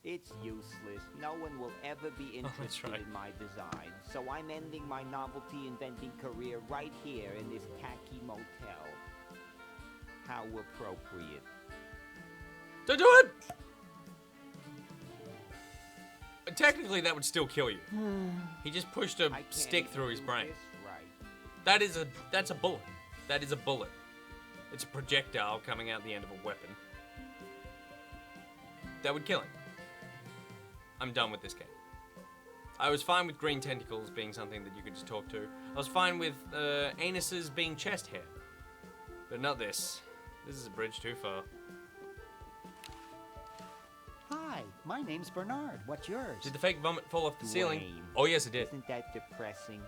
It's useless. No one will ever be interested right. in my design. So I'm ending my novelty inventing career right here in this tacky motel. How appropriate. Don't do it! Technically, that would still kill you. He just pushed a I can't stick even through his do brain. this right. That's a bullet. That is a bullet. It's a projectile coming out the end of a weapon. That would kill him. I'm done with this game. I was fine with green tentacles being something that you could just talk to. I was fine with anuses being chest hair. But not this. This is a bridge too far. Hi, my name's Bernard. What's yours? Did the fake vomit fall off the ceiling? Lame. Oh yes, it did. Isn't that depressing?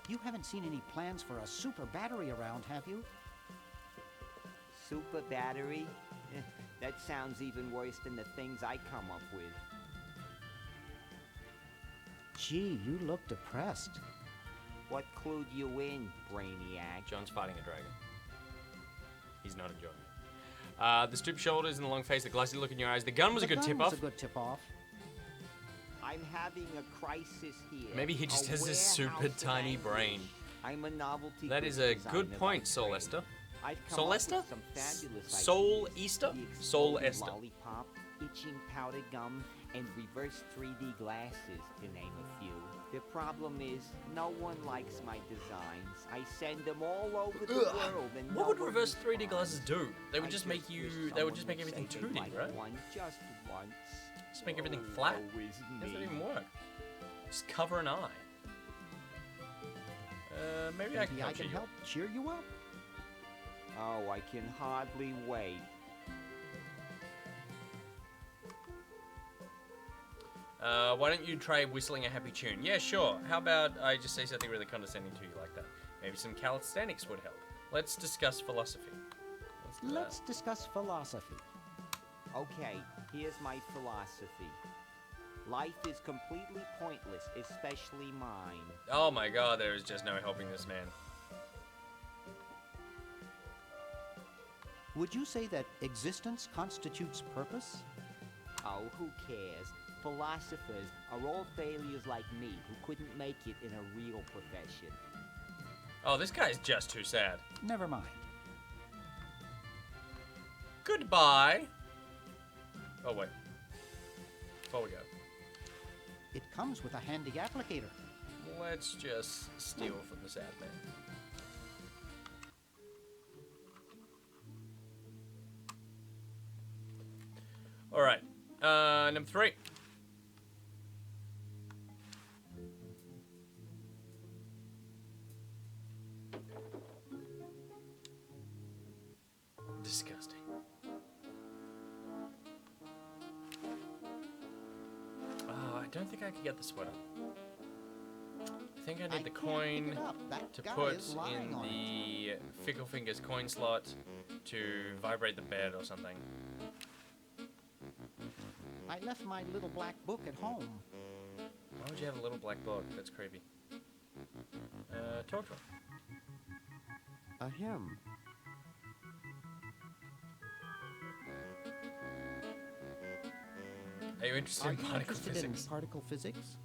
You haven't seen any plans for a super battery around, have you? Super battery? That sounds even worse than the things I come up with. Gee, you look depressed. What clued you in, Brainiac? John's fighting a dragon. He's not enjoying it. The stooped shoulders and the long face, the glassy look in your eyes. The gun was a good tip-off. was a good tip-off. I'm having a crisis here. Maybe he just has this super tiny brain. I'm a novelty. That is a good point, Soul Esther. Soul Esther? Soul Easter? Soul Esther. Lollipop, itching powder gum, and reverse 3D glasses, to name a few. The problem is, no one likes my designs. I send them all over the world, and What no would one reverse 3D responds. glasses do? They would I just make you. wish They would someone just make everything say they'd 2D, like right? One just once. Just make everything flat. Woe is How does that me. even work? Just cover an eye. Maybe I can Maybe I can you. help cheer you up. Oh, I can hardly wait. Why don't you try whistling a happy tune? Yeah, sure. How about I just say something really condescending to you like that? Maybe some calisthenics would help. Let's discuss philosophy. Let's discuss philosophy. Okay, here's my philosophy. Life is completely pointless, especially mine. Oh my god, there is just no helping this man. Would you say that existence constitutes purpose? Oh, who cares? Philosophers are all failures like me who couldn't make it in a real profession. Oh, this guy's just too sad. Never mind. Goodbye. Oh, wait. Before we go, It comes with a handy applicator. let's just steal from the sad man. Alright. Number 3. Disgusting. I don't think I could get the sweater. I think I need the can't coin pick it up. That to guy put is lying in on it. the Fickle Fingers coin slot to vibrate the bed or something. I left my little black book at home. Why would you have a little black book? That's creepy. Talk to him. A hymn. Are you interested Are in you particle interested physics? in particle physics?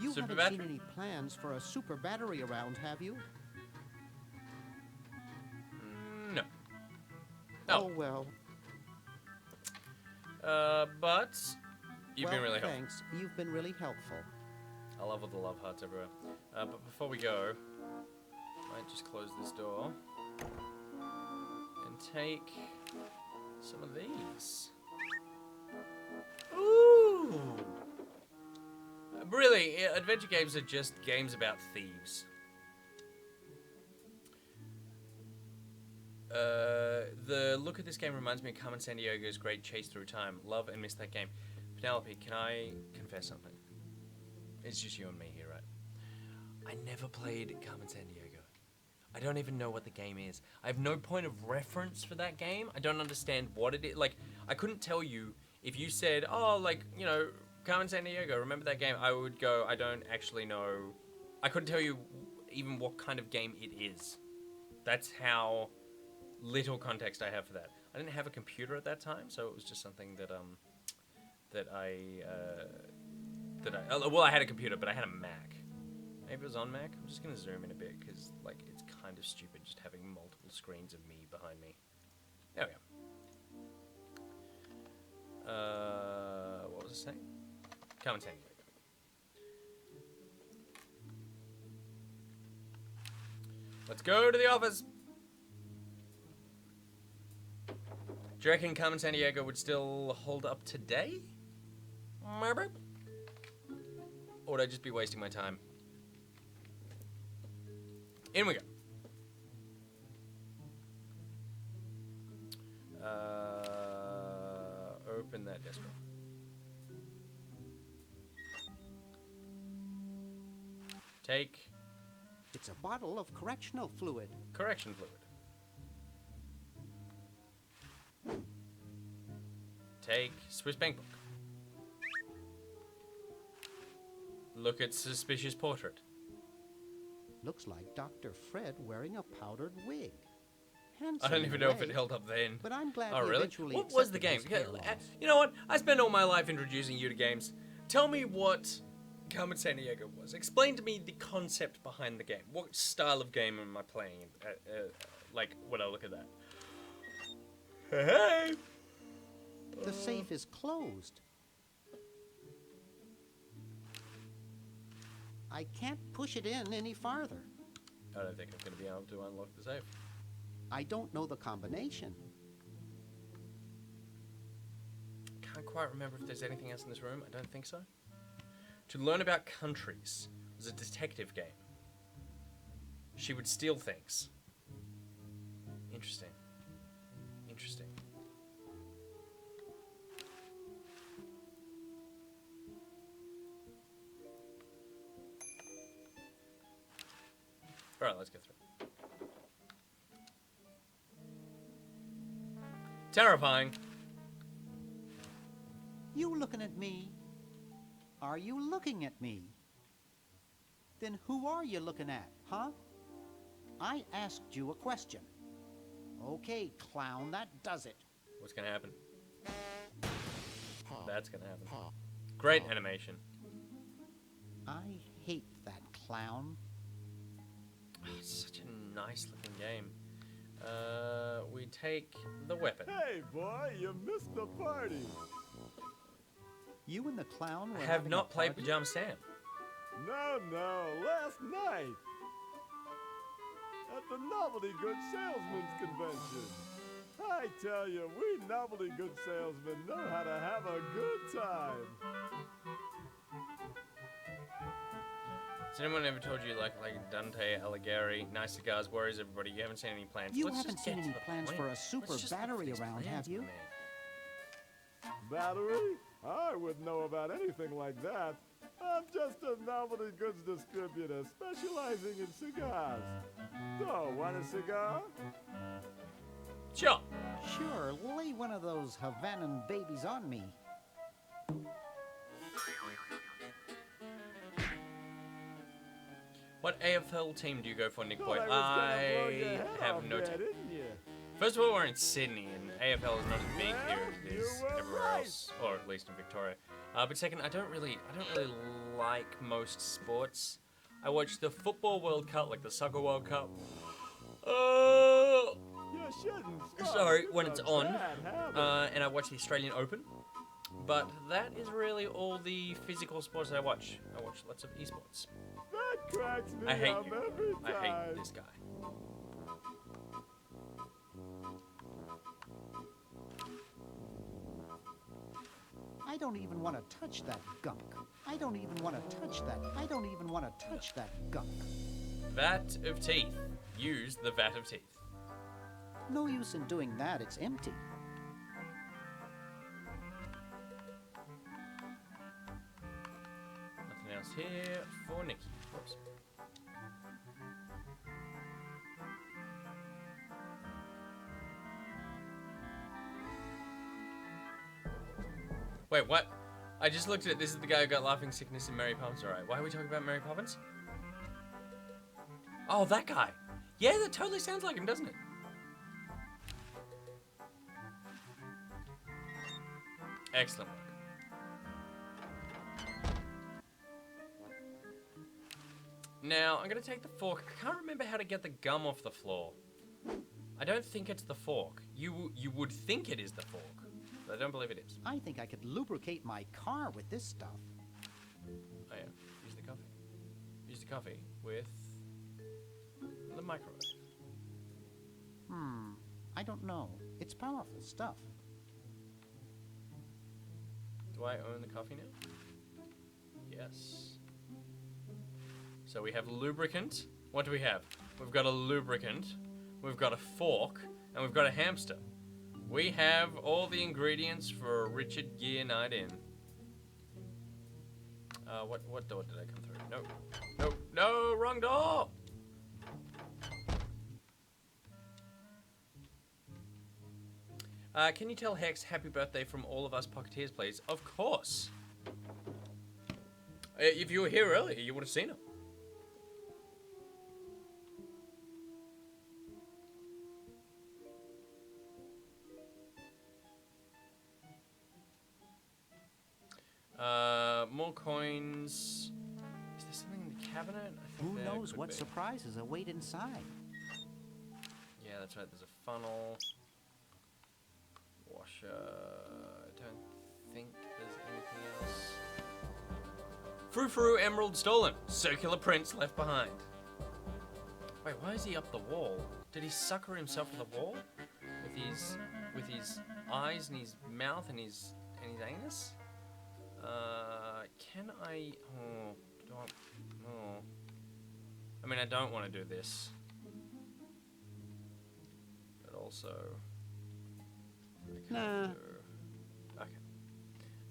You Super haven't seen battery? any plans for a super battery around, have you? No. Oh, well. But you've well, been really helpful. thanks. You've been really helpful. I love all the love hearts everywhere. But before we go, I might just close this door and take some of these. Ooh! Really, adventure games are just games about thieves. The look of this game reminds me of Carmen Sandiego's great Chase Through Time. Love and miss that game. Penelope, can I confess something? It's just you and me here, right? I never played Carmen Sandiego. I don't even know what the game is. I have no point of reference for that game. I don't understand what it is. Like, I couldn't tell you if you said, oh, like, you know, Carmen Sandiego, remember that game? I would go, I don't actually know. I couldn't tell you even what kind of game it is. That's how little context I have for that. I didn't have a computer at that time, so it was just something that well, I had a computer, but I had a Mac. Maybe it was on Mac. I'm just gonna zoom in a bit because, like, it's kind of stupid just having multiple screens of me behind me. There we go. What was I saying? Carmen Sandiego. Let's go to the office. Do you reckon Carmen Sandiego would still hold up today? Maybe. Or would I just be wasting my time? In we go. Open that desk drawer. Take. It's a bottle of correctional fluid. Correction fluid. Take Swiss bank book. Look at suspicious portrait. Looks like Dr. Fred wearing a powdered wig. I Handsome don't in even a know if way, it held up then. But I'm glad Oh, he really? eventually What was the game? accepted his hair loss. You know what? I spent all my life introducing you to games. Tell me what Carmen Sandiego was. Explain to me the concept behind the game. What style of game am I playing? Like, when I look at that. Hey! The safe is closed. I can't push it in any farther. I don't think I'm going to be able to unlock the safe. I don't know the combination. Can't quite remember if there's anything else in this room. I don't think so. To learn about countries was a detective game. She would steal things. Interesting. Interesting. Alright, let's go through. Terrifying. You looking at me? Are you looking at me? Then who are you looking at, huh? I asked you a question. Okay, clown, that does it. What's gonna happen? That's gonna happen. Great animation. I hate that clown. It's such a nice looking game. We take the weapon. Hey, boy, you missed the party. You and the clown were I have having not a played party? Pajama Sam. No, last night. At the Novelty Goods Salesman's Convention. I tell you, we novelty goods salesmen know how to have a good time. Has anyone ever told you, like Dante Alighieri, nice cigars, worries everybody, you haven't seen any plans? You Let's haven't just seen get to any the plans point. for a super Let's just look battery for these around, plans, have you? man. Battery? I wouldn't know about anything like that. I'm just a novelty goods distributor specializing in cigars. So, want a cigar? Sure. Sure, lay one of those Havanan babies on me. What AFL team do you go for, Nick Boy? Thought I was gonna blow your head have off no there, team. didn't you? First of all, we're in Sydney, and AFL is not as big Well, here as it you is were everywhere right. else, or at least in Victoria. But second, I don't really like most sports. I watch the football World Cup, like the soccer World Cup. You shouldn't. Stop. Sorry, when it's a on, bad habit. and I watch the Australian Open. But that is really all the physical sports that I watch. I watch lots of esports. That cracks me I hate up you. every I time. hate this guy. I don't even want to touch that gunk. I don't even want to touch that. I don't even want to touch that gunk. Vat of teeth. Use the vat of teeth. No use in doing that, it's empty. Nothing else here for Nikki. Whoops. Wait, what? I just looked at it. This is the guy who got laughing sickness in Mary Poppins. Alright, why are we talking about Mary Poppins? Oh, that guy. Yeah, that totally sounds like him, doesn't it? Excellent work. Now, I'm going to take the fork. I can't remember how to get the gum off the floor. I don't think it's the fork. You would think it is the fork, but I don't believe it is. I think I could lubricate my car with this stuff. Oh, yeah. Use the coffee. Use the coffee with the microwave. I don't know. It's powerful stuff. Do I own the coffee now? Yes. So we have lubricant. What do we have? We've got a lubricant, we've got a fork, and we've got a hamster. We have all the ingredients for a Richard Gere night in. What door did I come through? No. No, no, wrong door! Can you tell Hex happy birthday from all of us Pocketeers, please? Of course. If you were here earlier, you would have seen him. More coins. Is there something in the cabinet? I think Who there knows could what be. surprises await inside? Yeah, that's right. There's a funnel. Washer. I don't think there's anything else. Frou-frou emerald stolen. Circular prints left behind. Wait, why is he up the wall? Did he sucker himself to the wall? With his eyes and his mouth and his anus? Can I... Oh, do I... Oh. I mean, I don't want to do this. But also... Nah. Okay.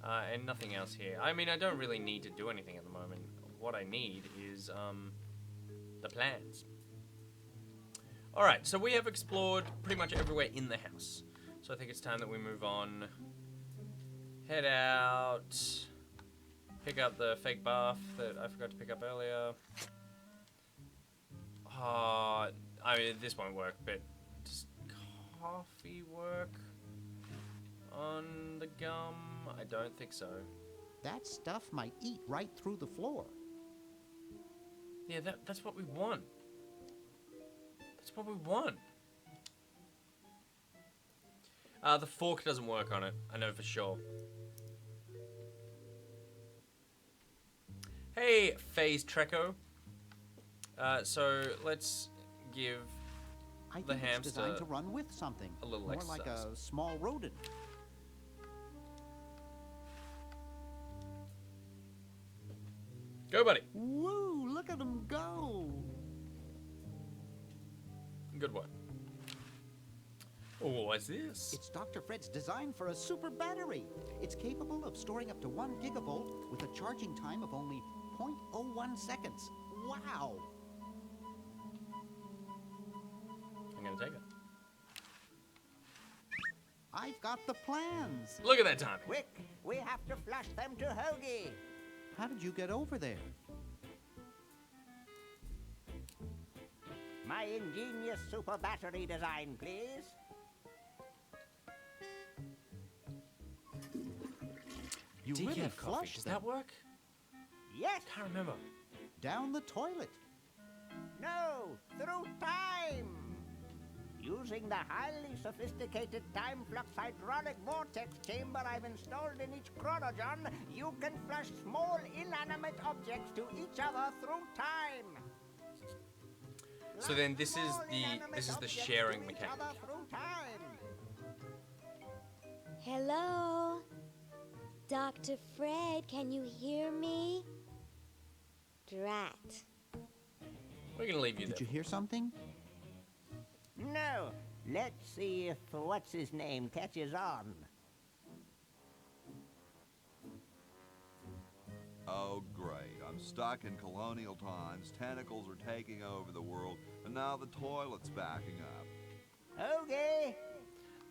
And nothing else here. I mean, I don't really need to do anything at the moment. What I need is, the plans. Alright, so we have explored pretty much everywhere in the house. So I think it's time that we move on. Head out. Pick up the fake bath that I forgot to pick up earlier. I mean, this won't work, but does coffee work on the gum? I don't think so. That stuff might eat right through the floor. Yeah, that's what we want. That's what we want. The fork doesn't work on it. I know for sure. Hey, FaZe Treco. So let's give I the think it's hamster designed to run with something. a little More exercise. like a small rodent. Go, buddy. Woo! Look at him go! Good one. Oh, what's this? It's Dr. Fred's design for a super battery. It's capable of storing up to 1 gigavolt with a charging time of only 0.01 seconds. Wow! I'm gonna take it. I've got the plans. Look at that timing. Quick, we have to flush them to Hoagie. How did you get over there? My ingenious super battery design, please. You Decaf really coffee. flushed Does them. that work? Yes. Can't remember. Down the toilet. No, through time. Using the highly sophisticated time flux hydraulic vortex chamber I've installed in each chronogen, you can flush small inanimate objects to each other through time. So then this is Small the inanimate objects sharing to each mechanic. other through time. Hello? Dr. Fred, can you hear me? Drat. We're gonna leave you Did there. you hear something? No, Let's see if what's-his-name catches on. Oh, great. I'm stuck in colonial times, tentacles are taking over the world, and now the toilet's backing up. Okay.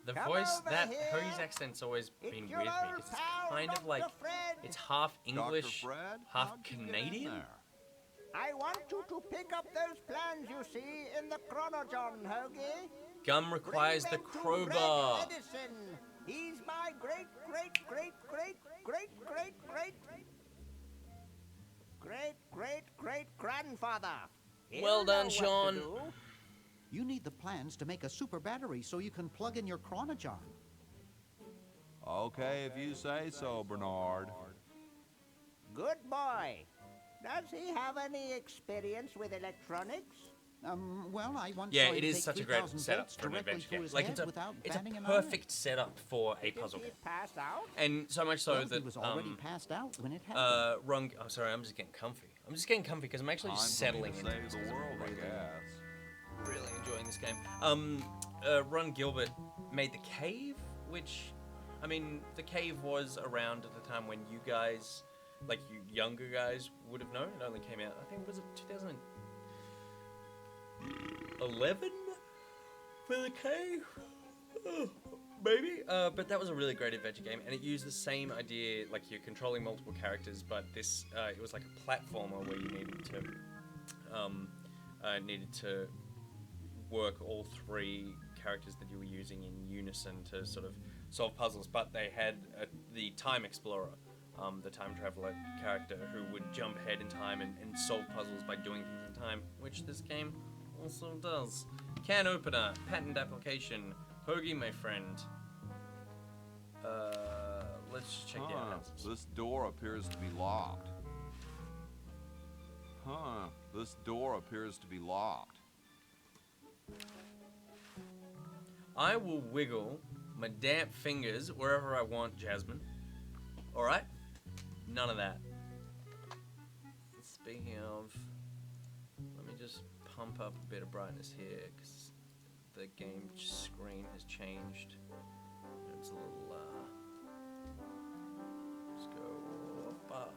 The Come voice, over that here. Hoagie's accent's always It's been your weird to me old because it's pal, kind of Dr. like, Fred. it's half English, Dr. Fred? half How'd you get in Canadian. there? I want you to pick up those plans you see in the Chronojon, Hoagie. Gum requires the Bring them to crowbar. Red Edison. He's my great, great, great, great, great, great, great, great, great, great grandfather. He'll Well done, know what to Sean. do. You need the plans to make a super battery so you can plug in your Chronojon. Okay, if you say so, Bernard. Good boy. Does he have any experience with electronics? Well, I once Yeah, saw him it is take such a great 3,000 setup volts for an directly adventure through game. his Like head it's a without it's batting a an perfect setup for a Did puzzle he game, pass out? and so much so eye. Well, that he was already passed out when it happened. I'm sorry, I'm just getting comfy. I'm just getting comfy because I'm actually just Time for me settling to into save this the 'cause I'm world, I really, guess. really enjoying this game. Ron Gilbert made The Cave, which, I mean, The Cave was around at the time when you guys, like you younger guys, would have known. It only came out, I think, was it 2011 for The Cave? Oh, maybe. But that was a really great adventure game, and it used the same idea, like you're controlling multiple characters, but this, it was like a platformer where you needed to work all three characters that you were using in unison to sort of solve puzzles, but they had the Time Explorer, the time traveler character who would jump ahead in time and solve puzzles by doing things in time, which this game also does. Can opener, patent application, Hoagie, my friend. Let's just check the outhouses. This door appears to be locked. This door appears to be locked. I will wiggle my damp fingers wherever I want, Jasmine. Alright? None of that. Speaking of, let me just pump up a bit of brightness here, because the game screen has changed. It's a little, let's go, whoppa,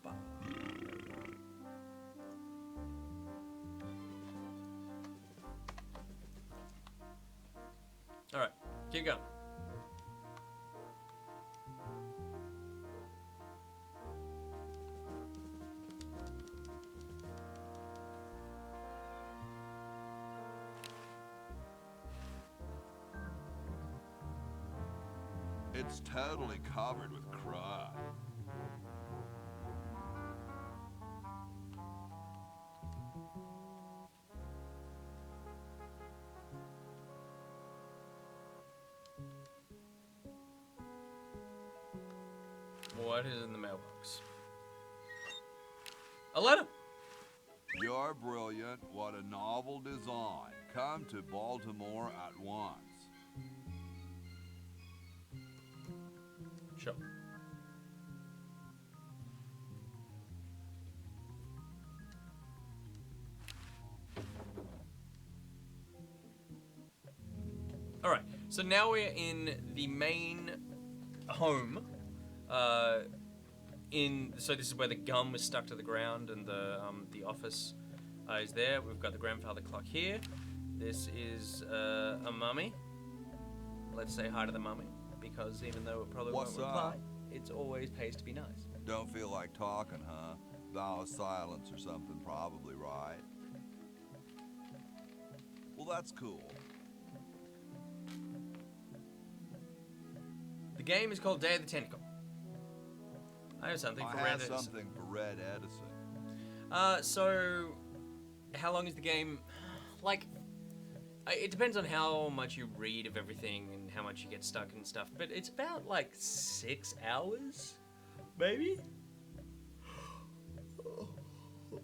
whoppa. Alright, keep going. It's totally covered with crud. What is in the mailbox? A letter! You're brilliant. What a novel design. Come to Baltimore at once. Sure. Alright, so now we're in the main home. So this is where the gum was stuck to the ground and the office is there. We've got the grandfather clock here. This is a mummy. Let's say hi to the mummy, because even though it probably What's won't reply, up? it's always pays to be nice. Don't feel like talking, huh? Vow of silence or something, probably, right? Well, that's cool. The game is called Day of the Tentacle. I have something for I Red have Edison. something for Red Edison. So how long is the game? Like, it depends on how much you read of everything and how much you get stuck and stuff, but it's about like 6 hours, maybe?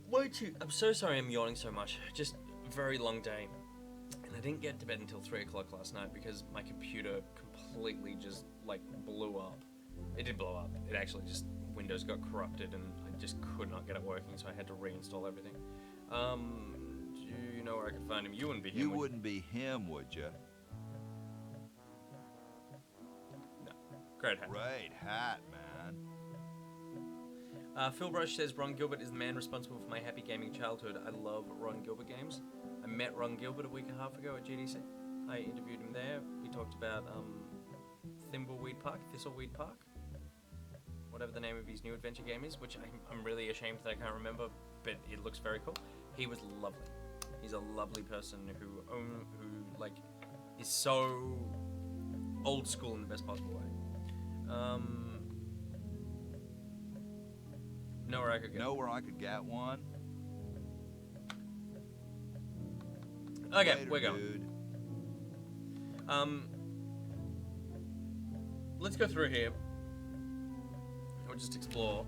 Way too. I'm so sorry I'm yawning so much. Just a very long day. And I didn't get to bed until 3 o'clock last night because my computer completely just like blew up. It did blow up. It actually just, Windows got corrupted and I just could not get it working, so I had to reinstall everything. you know where I could find him? You wouldn't be him. You would wouldn't be him, would you? No. Great hat. Great hat, man. Phil Brush says Ron Gilbert is the man responsible for my happy gaming childhood. I love Ron Gilbert games. I met Ron Gilbert a week and a half ago at GDC. I interviewed him there. We talked about Thistleweed Park, whatever the name of his new adventure game is, which I'm really ashamed that I can't remember, but it looks very cool. He was lovely. He's a lovely person who like is so old school in the best possible way. Know where I could get. Know where I could get one? Okay, Later, we're going. dude. Let's go through here. We'll just explore.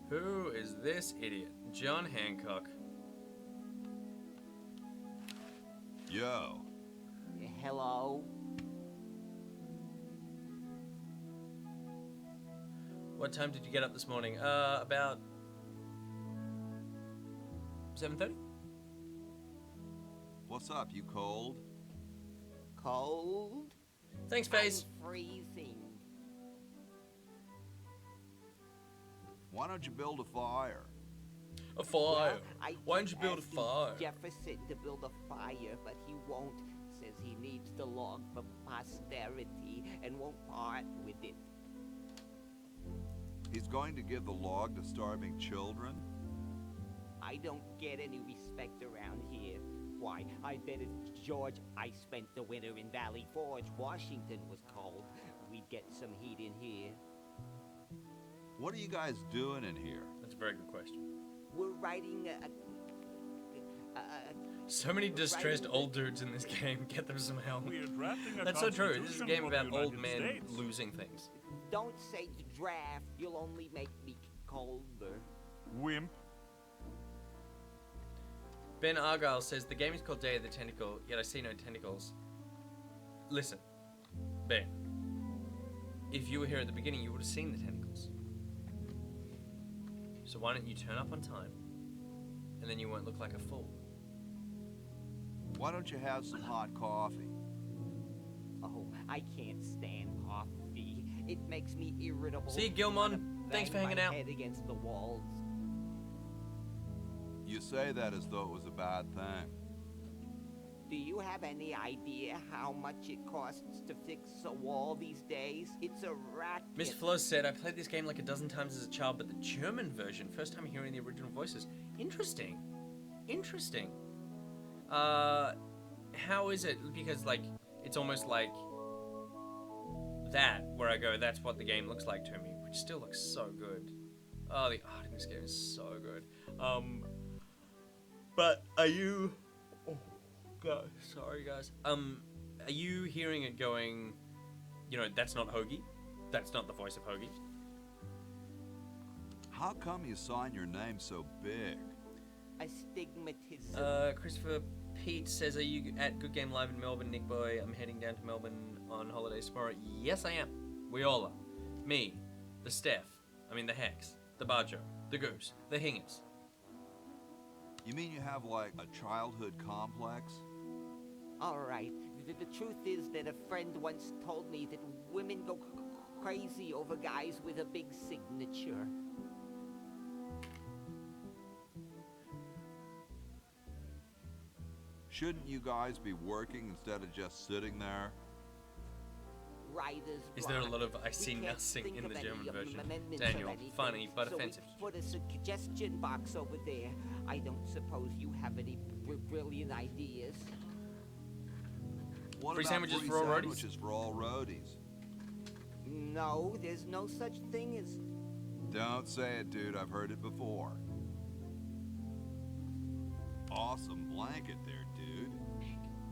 Who is this idiot? John Hancock. Yo. Hello? What time did you get up this morning? About 7:30? What's up? You cold? Cold? Thanks, Face. I'm freezing. Why don't you build a fire? A fire. Well, I Why don't you build a asked fire? Jefferson to build a fire, but he won't. Says he needs the log for posterity and won't part with it. He's going to give the log to starving children? I don't get any respect around here. Why, I bet if George I spent the winter in Valley Forge, Washington was cold, we'd get some heat in here. What are you guys doing in here? That's a very good question. We're writing So many distressed old dudes in this game. Get them some help. We're drafting a That's so true. This is a game constitution for about the old United men States. losing things. Don't say draft, you'll only make me colder. Wimp. Ben Argyle says the game is called Day of the Tentacle, yet I see no tentacles. Listen, Ben. If you were here at the beginning, you would have seen the tentacles. So why don't you turn up on time, and then you won't look like a fool. Why don't you have some hot coffee? Oh, I can't stand coffee. It makes me irritable. See you, Gilmon. Thanks for Bang hanging my out. head against the walls. You say that as though it was a bad thing. Do you have any idea how much it costs to fix a wall these days? It's a racket. Mr. Flo said, I played this game like a dozen times as a child, but the German version, first time hearing the original voices. Interesting. Interesting. How is it? Because, like, it's almost like that, where I go, that's what the game looks like to me, which still looks so good. Oh, the art in this game is so good. But are you... Oh, God, sorry, guys. Are you hearing it going, you know, that's not Hoagie? That's not the voice of Hoagie? How come you sign your name so big? Astigmatism. Christopher Pete says, are you at Good Game Live in Melbourne, Nickboy? I'm heading down to Melbourne on holidays tomorrow. Yes, I am. We all are. Me, the the Hex, the Barjo, the Goose, the Hingers. You mean you have, like, a childhood complex? All right. The truth is that a friend once told me that women go crazy over guys with a big signature. Shouldn't you guys be working instead of just sitting there? Writer's Is there a block. lot of I We see can't nothing think in of the any German version? amendments Daniel, or anything, funny but so offensive. We put a suggestion box over there. I don't suppose you have any brilliant ideas. What Free about sandwiches free for all roadies? sandwiches for all roadies? No, there's no such thing as... Don't say it, dude. I've heard it before. Awesome blanket there, dude.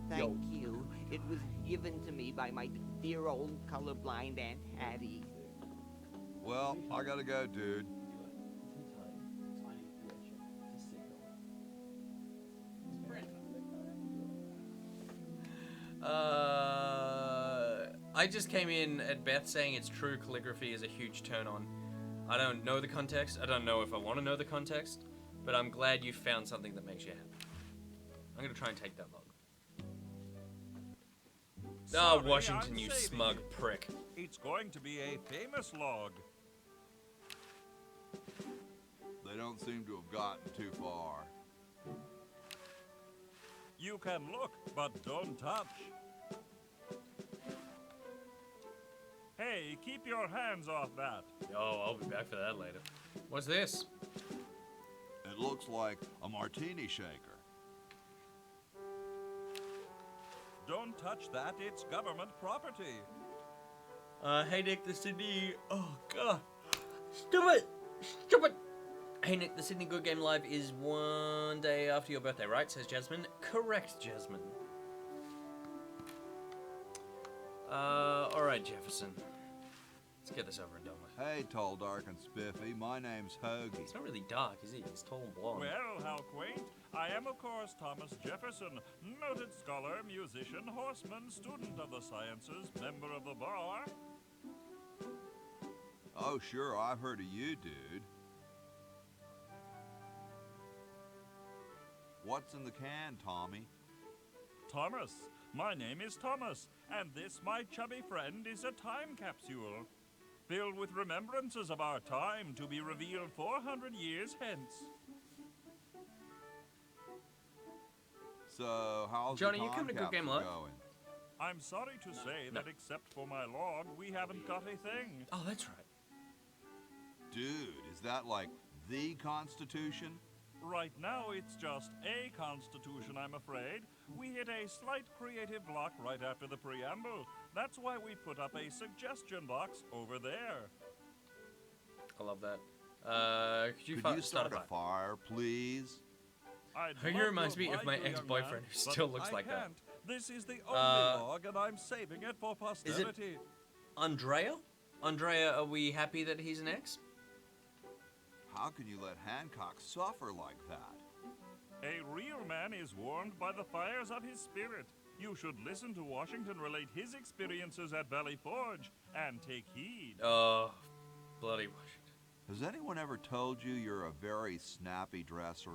Thank you. It was given to me by my dear old colorblind Aunt Hattie. Well, I gotta go, dude. I just came in at Beth saying it's true calligraphy is a huge turn on. I don't know the context. I don't know if I want to know the context. But I'm glad you found something that makes you happy. I'm going to try and take that log. Sorry, Washington, I'm you saving smug it. prick. It's going to be a famous log. They don't seem to have gotten too far. You can look, but don't touch. Hey, keep your hands off that. Oh, I'll be back for that later. What's this? It looks like a martini shaker. Don't touch that, it's government property. Hey Nick, the Sydney... Oh, God. Stop it! Stop it! Hey Nick, the Sydney Good Game Live is one day after your birthday, right? Says Jasmine. Correct, Jasmine. Alright, Jefferson. Let's get this over and done with. Hey, tall, dark, and spiffy. My name's Hoagie. He's not really dark, is he? He's tall and blonde. Well, how quaint. I am, of course, Thomas Jefferson, noted scholar, musician, horseman, student of the sciences, member of the bar. Oh, sure, I've heard of you, dude. What's in the can, Tommy? Thomas. My name is Thomas, and this, my chubby friend, is a time capsule, filled with remembrances of our time to be revealed 400 years hence. So, how's Johnny, the you come to time Good Game capsule Live? going? I'm sorry to say that except for my log, we haven't got a thing. Oh, that's right. Dude, is that like the Constitution? Right now, it's just a constitution, I'm afraid. We hit a slight creative block right after the preamble. That's why we put up a suggestion box over there. I love that. Could you, Could you start start a fire, please? I'd He love reminds to me of oblige my you, young ex-boyfriend man, who but still looks I like that. can't. This is the only log, and I'm saving it for Is it posterity. Andrea? Andrea, are we happy that he's an ex? How can you let Hancock suffer like that? A real man is warmed by the fires of his spirit. You should listen to Washington relate his experiences at Valley Forge and take heed. Oh, bloody Washington. Has anyone ever told you you're a very snappy dresser?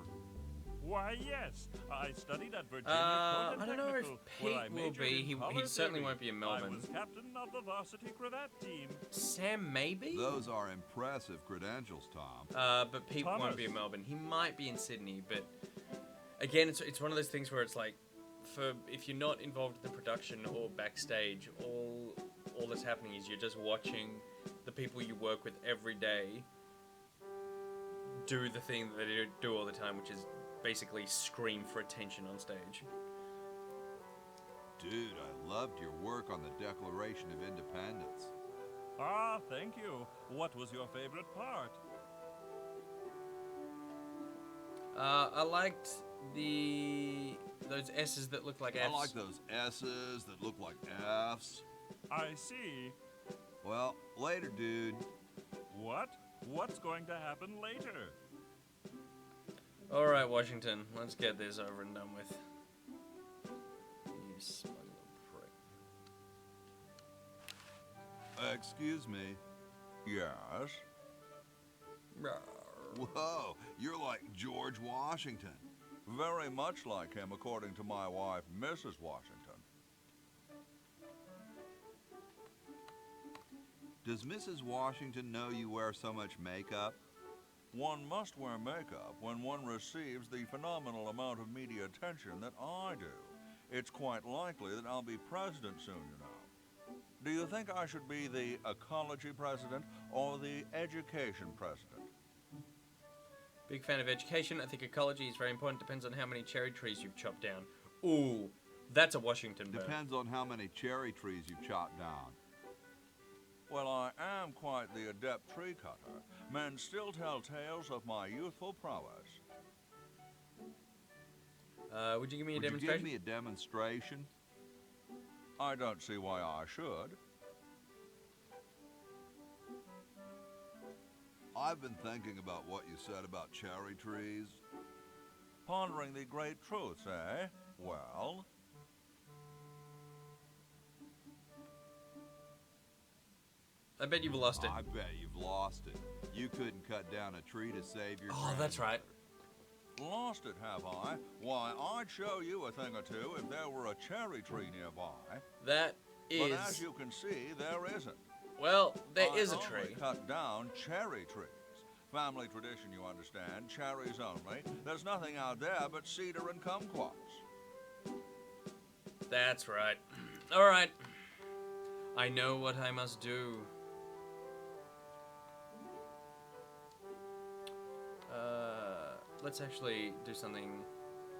Why, yes. I studied at Virginia I Code don't know if Technical, where I Pete will majored be. in He color certainly theory. won't be in Melbourne. I was captain of the varsity cravat team. Sam, maybe? Those are impressive credentials, Tom. But Pete won't Thomas. be in Melbourne. He might be in Sydney, but again, it's one of those things where it's like, if you're not involved in the production or backstage, all that's happening is you're just watching the people you work with every day do the thing that they do all the time, which is basically scream for attention on stage. Dude, I loved your work on the Declaration of Independence. Ah, thank you. What was your favorite part? I liked those S's that look like F's. I like those S's that look like F's. I see. Well, later, dude. What? What's going to happen later? All right, Washington, let's get this over and done with. You smug little prick. Excuse me. Yes? Whoa, you're like George Washington. Very much like him, according to my wife, Mrs. Washington. Does Mrs. Washington know you wear so much makeup? One must wear makeup when one receives the phenomenal amount of media attention that I do. It's quite likely that I'll be president soon, you know. Do you think I should be the ecology president or the education president? Big fan of education. I think ecology is very important. Depends on how many cherry trees you've chopped down. Ooh, that's a Washington burn. Depends on how many cherry trees you've chopped down. Well, I am quite the adept tree cutter. Men still tell tales of my youthful prowess. Would you give me a Would you demonstration? give me a demonstration? I don't see why I should. I've been thinking about what you said about cherry trees. Pondering the great truths, eh? Well, I bet you've lost it. I bet you've lost it. You couldn't cut down a tree to save your Oh, that's right. Lost it, have I? Why, I'd show you a thing or two if there were a cherry tree nearby. That is... But as you can see, there isn't. Well, there I is a only tree. cut down cherry trees. Family tradition, you understand. Cherries only. There's nothing out there but cedar and kumquats. That's right. All right. I know what I must do. Let's actually do something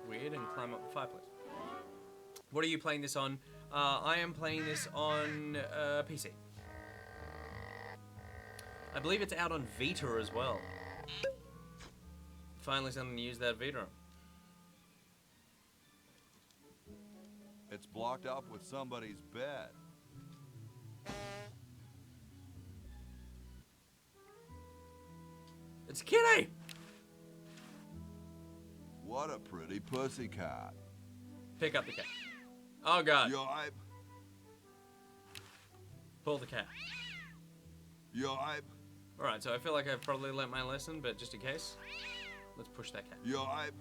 weird and climb up the fireplace. What are you playing this on? I am playing this on PC. I believe it's out on Vita as well. Finally something to use that Vita on. It's blocked up with somebody's bed. It's a kitty! What a pretty pussycat. Pick up the cat. Oh god. Yipe. Pull the cat. Yipe. Alright, so I feel like I've probably learnt my lesson, but just in case, let's push that cat. Yipe.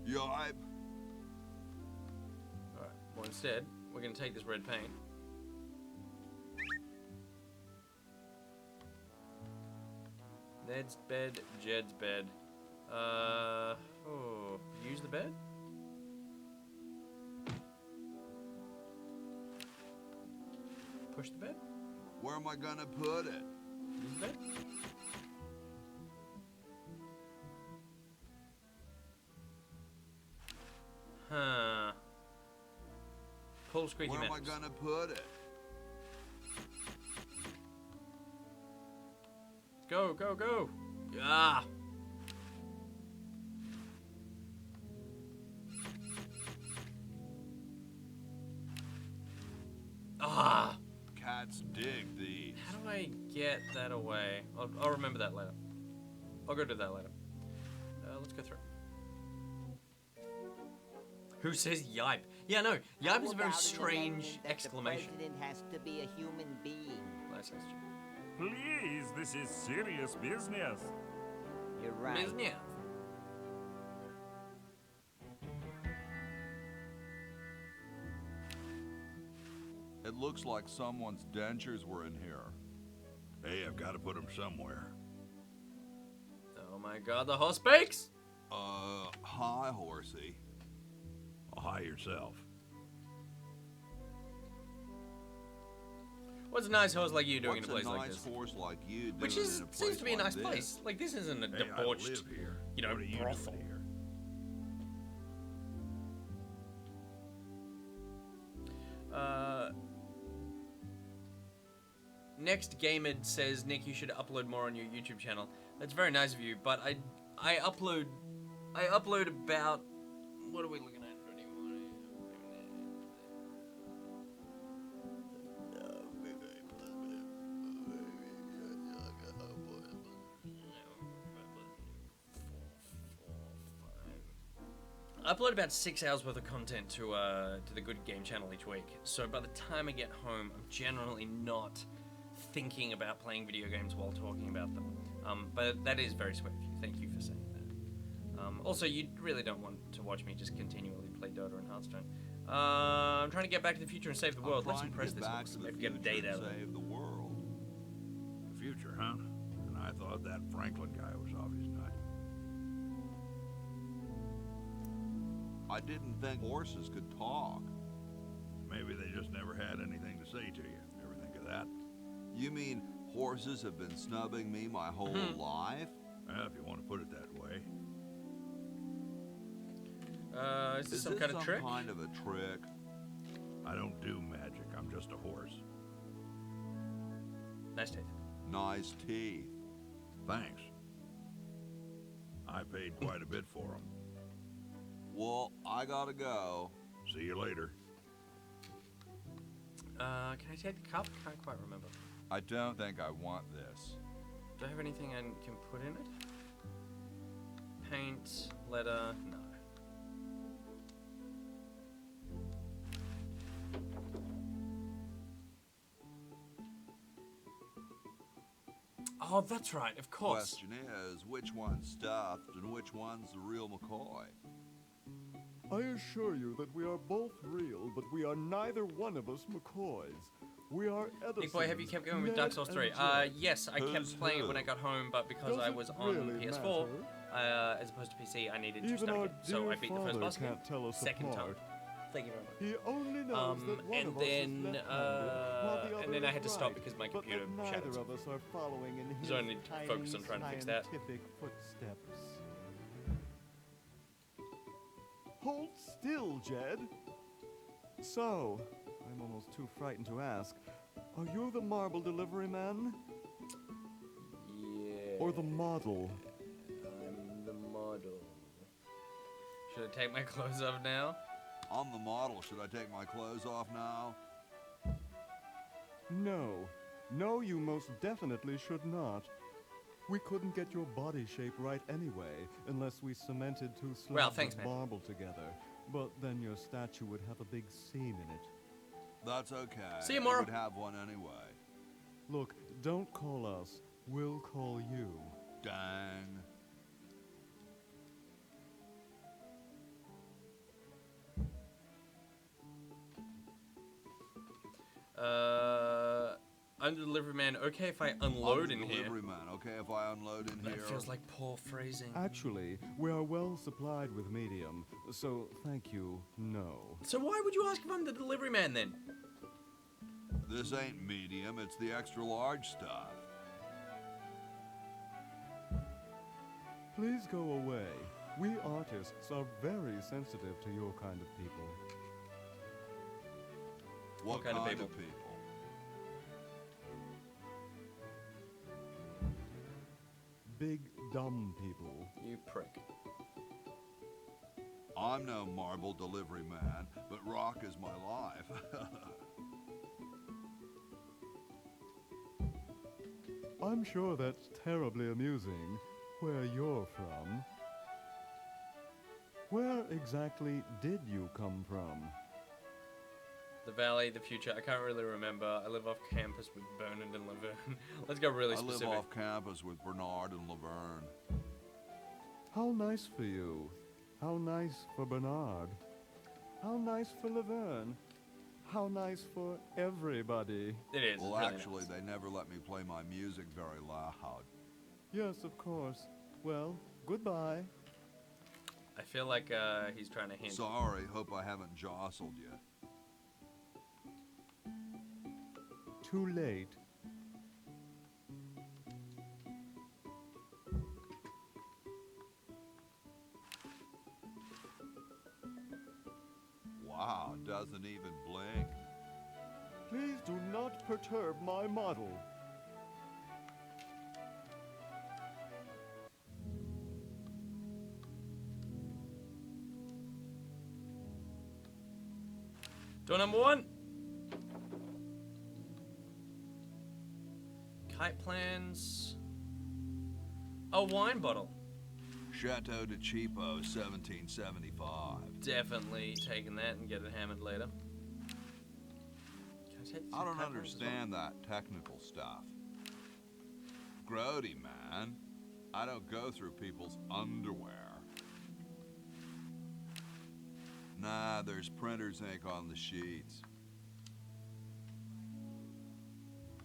Yipe. Alright, well instead, we're going to take this red paint. Ned's bed, Jed's bed. Use the bed? Push the bed? Where am I gonna put it? Use the bed? Huh. Pull squeaky Where am I metals. gonna put it? Go, go, go! Ah! Ah! Cats dig these. How do I get that away? I'll remember that later. I'll go do that later. Let's go through. Who says yipe? Yeah, no, yipe is a very strange exclamation. The president has to be a human being. Nice, nice. Please, this is serious business. You're right. Business. It looks like someone's dentures were in here. Hey, I've got to put them somewhere. Oh my god, the horse speaks! Hi, horsey. Well, hi yourself. What's a nice horse like you doing in a place What's like nice this? horse like you doing Which in is a place seems to be a like nice this? place. Like this isn't a Hey, I debauched, live here. you know, What are you brothel. doing here? Next Gamed says, Nick, you should upload more on your YouTube channel. That's very nice of you, but I upload about, what are we looking at? I upload about 6 hours worth of content to the Good Game channel each week. So by the time I get home, I'm generally not thinking about playing video games while talking about them. But that is very sweet of you. Thank you for saying that. Also, you really don't want to watch me just continually play Dota and Hearthstone. I'm trying to get back to the future and save the world. Let's impress this horse. Maybe get a date out of it. Save the world. The future, huh? And I thought that Franklin guy was off his nut. I didn't think horses could talk. Maybe they just never had anything to say to you. Ever think of that? You mean horses have been snubbing me my whole life? Well, if you want to put it that way. Is this some kind of trick? kind of a trick? I don't do magic. I'm just a horse. Nice teeth. Nice teeth. Thanks. I paid quite a bit for them. Well, I gotta go. See you later. Can I take the cup? Can't quite remember. I don't think I want this. Do I have anything I can put in it? Paint, letter, no. Oh, that's right, of course. Question is, which one's stuffed and which one's the real McCoy? I assure you that we are both real, but we are neither one of us McCoys. We are Edison. NichBoy, have you kept going with Dark Souls 3? Yes, I kept playing it when I got home, but because I was on PS4, as opposed to PC, I needed to start again. So I beat the first boss again, second time. Thank you very much. He only knows that one of us is left-handed, while the other and then I is had to stop right, because my but computer that shattered. neither of us are following in his So I need to tiny focus on trying to fix that. scientific footsteps. Hold still, Jed. So, I'm almost too frightened to ask. Are you the marble delivery man? Yeah. Or the model? I'm the model. Should I take my clothes off now? I'm the model. Should I take my clothes off now? No. No, you most definitely should not. We couldn't get your body shape right anyway, unless we cemented two slabs of marble together. But then your statue would have a big seam in it. That's okay. See you tomorrow. We would have one anyway. Look, don't call us. We'll call you. Dang. I'm the delivery man. Okay if I unload in here. Delivery man. Okay if I unload in here. That feels like poor phrasing. Actually, we are well supplied with medium, so thank you, no. So why would you ask if I'm the delivery man then? This ain't medium, it's the extra large stuff. Please go away. We artists are very sensitive to your kind of people. What kind of people? Big, dumb people. You prick. I'm no marble delivery man, but rock is my life. I'm sure that's terribly amusing, where you're from. Where exactly did you come from? The Valley, the future. I can't really remember. I live off campus with Bernard and Laverne. Let's go really specific. I live off campus with Bernard and Laverne. How nice for you. How nice for Bernard. How nice for Laverne. How nice for everybody. It is. Well, really actually, nice. they never let me play my music very loud. Yes, of course. Well, goodbye. I feel like he's trying to hint. Sorry, hope I haven't jostled you. Too late. Wow, doesn't even blink. Please do not perturb my model. Door number 1. Kite plans. A wine bottle. Chateau de Cheapo, 1775. Definitely taking that and get it hammered later. I don't understand that technical stuff. Grody, man. I don't go through people's underwear. Nah, there's printer's ink on the sheets.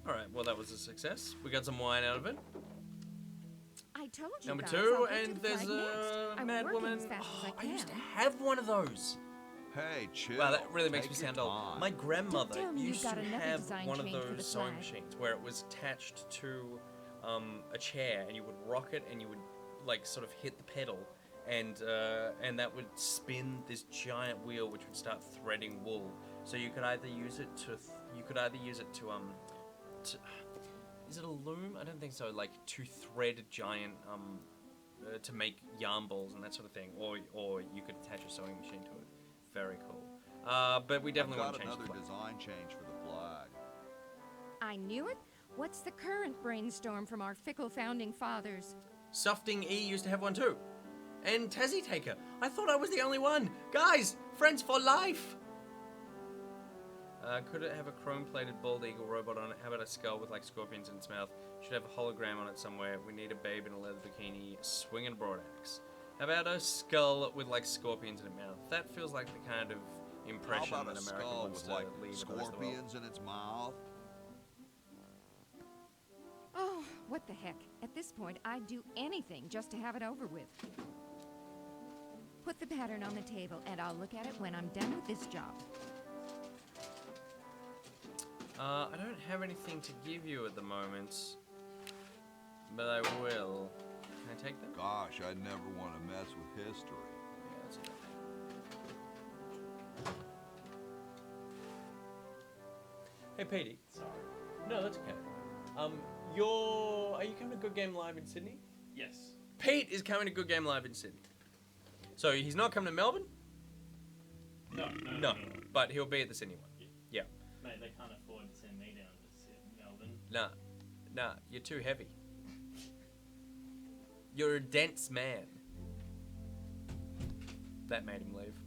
Alright, well that was a success. We got some wine out of it. I told you Number guys, 2, I'll get to and the there's flag next. a I'm mad working woman. as fast as I I used to can. have one of those. Hey, chill. Wow, that really makes me Take your sound old. time. My grandmother Don't tell me you've used to got another have design one of change for the those sewing flag. machines where it was attached to a chair, and you would rock it, and you would like sort of hit the pedal, and that would spin this giant wheel, which would start threading wool. So you could either use it to is it a loom? I don't think so. Like to thread giant to make yarn balls and that sort of thing, or you could attach a sewing machine to it. Very cool. But we definitely want to change I've got the another flag. design change for the flag. I knew it. What's the current brainstorm from our fickle founding fathers? Softing E used to have one too. And Tassie Taker. I thought I was the only one. Guys, friends for life. Could it have a chrome-plated bald eagle robot on it? How about a skull with like scorpions in its mouth? Should have a hologram on it somewhere. We need a babe in a leather bikini, swinging a broad axe. How about a skull with like scorpions in its mouth? That feels like the kind of impression How about that a America skull wants with to like leave with the rest of the world. scorpions in its mouth? Oh, what the heck. At this point, I'd do anything just to have it over with. Put the pattern on the table, and I'll look at it when I'm done with this job. I don't have anything to give you at the moment, but I will. Can I take them? Gosh, I never want to mess with history. Yeah, that's enough. Hey, Petey. Sorry. No, that's okay. Are you coming to Good Game Live in Sydney? Yes. Pete is coming to Good Game Live in Sydney. So he's not coming to Melbourne? No. But he'll be at the Sydney one. Yeah. Mate, they can't afford to send me down to Melbourne. Nah, you're too heavy. You're a dense man. That made him leave.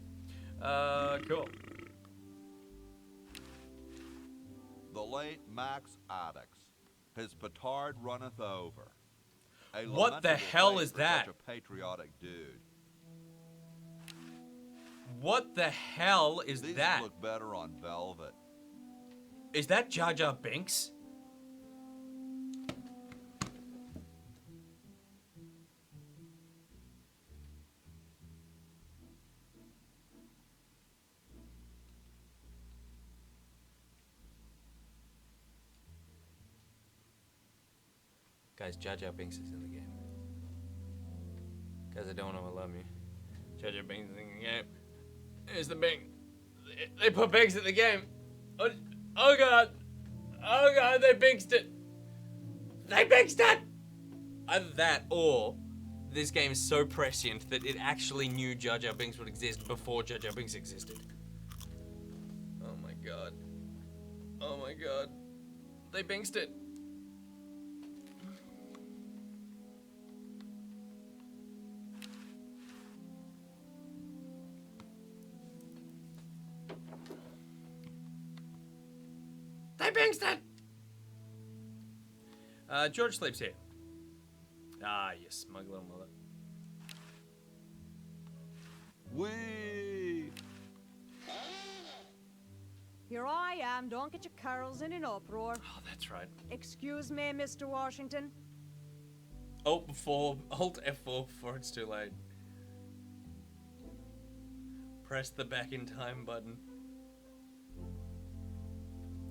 Cool. The late Max Addix, his petard runneth over. A What the lamentable hell fate is for that? Such a patriotic dude. What the hell is These that? look better on velvet. Is that Jar Jar Binks? Guys, Jar Jar Binks is in the game. Guys, I don't know I love you. Jar Jar Binks is in the game. Here's the Bing. They put Binks in the game. Oh god. Oh god, they Binksed it. They Binksed it! Either that or this game is so prescient that it actually knew Jar Jar Binks would exist before Jar Jar Binks existed. Oh my god. Oh my god. They Binksed it. They Binksed it! George sleeps here. Ah, you smug little mother. Whee! Here I am, don't get your curls in an uproar. Oh, that's right. Excuse me, Mr. Washington. Alt F4 before it's too late. Press the back in time button.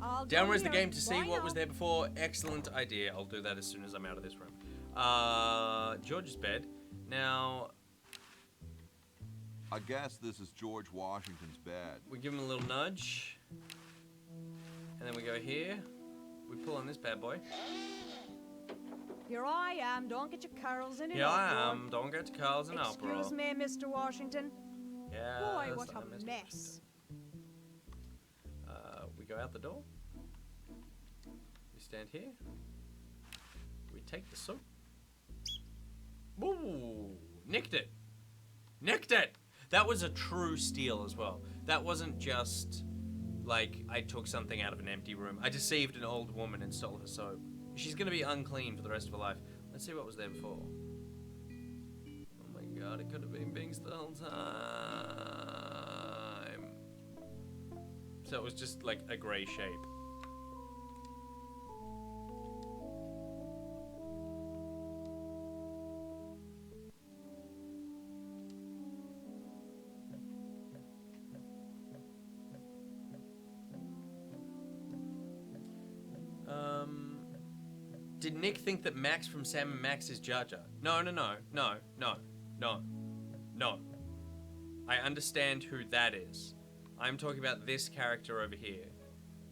I'll go Downwards the here. game to see Bye what now. was there before. Excellent idea. I'll do that as soon as I'm out of this room. George's bed. Now, I guess this is George Washington's bed. we give him a little nudge. And then we go here. We pull on this bad boy. Here I am, don't get your curls in an Here uproar. I am. Don't get to Carl's and uproar. Excuse me, Mr. Washington. Yeah. Boy, what a mess. We go out the door. We stand here. We take the soap. Ooh, nicked it. Nicked it. That was a true steal as well. That wasn't just like I took something out of an empty room. I deceived an old woman and stole her soap. She's gonna be unclean for the rest of her life. Let's see what was there before. Oh my god, it could have been Binks the whole time. So it was just like a grey shape. Did Nick think that Max from Sam and Max is Jar Jar? No. I understand who that is. I'm talking about this character over here,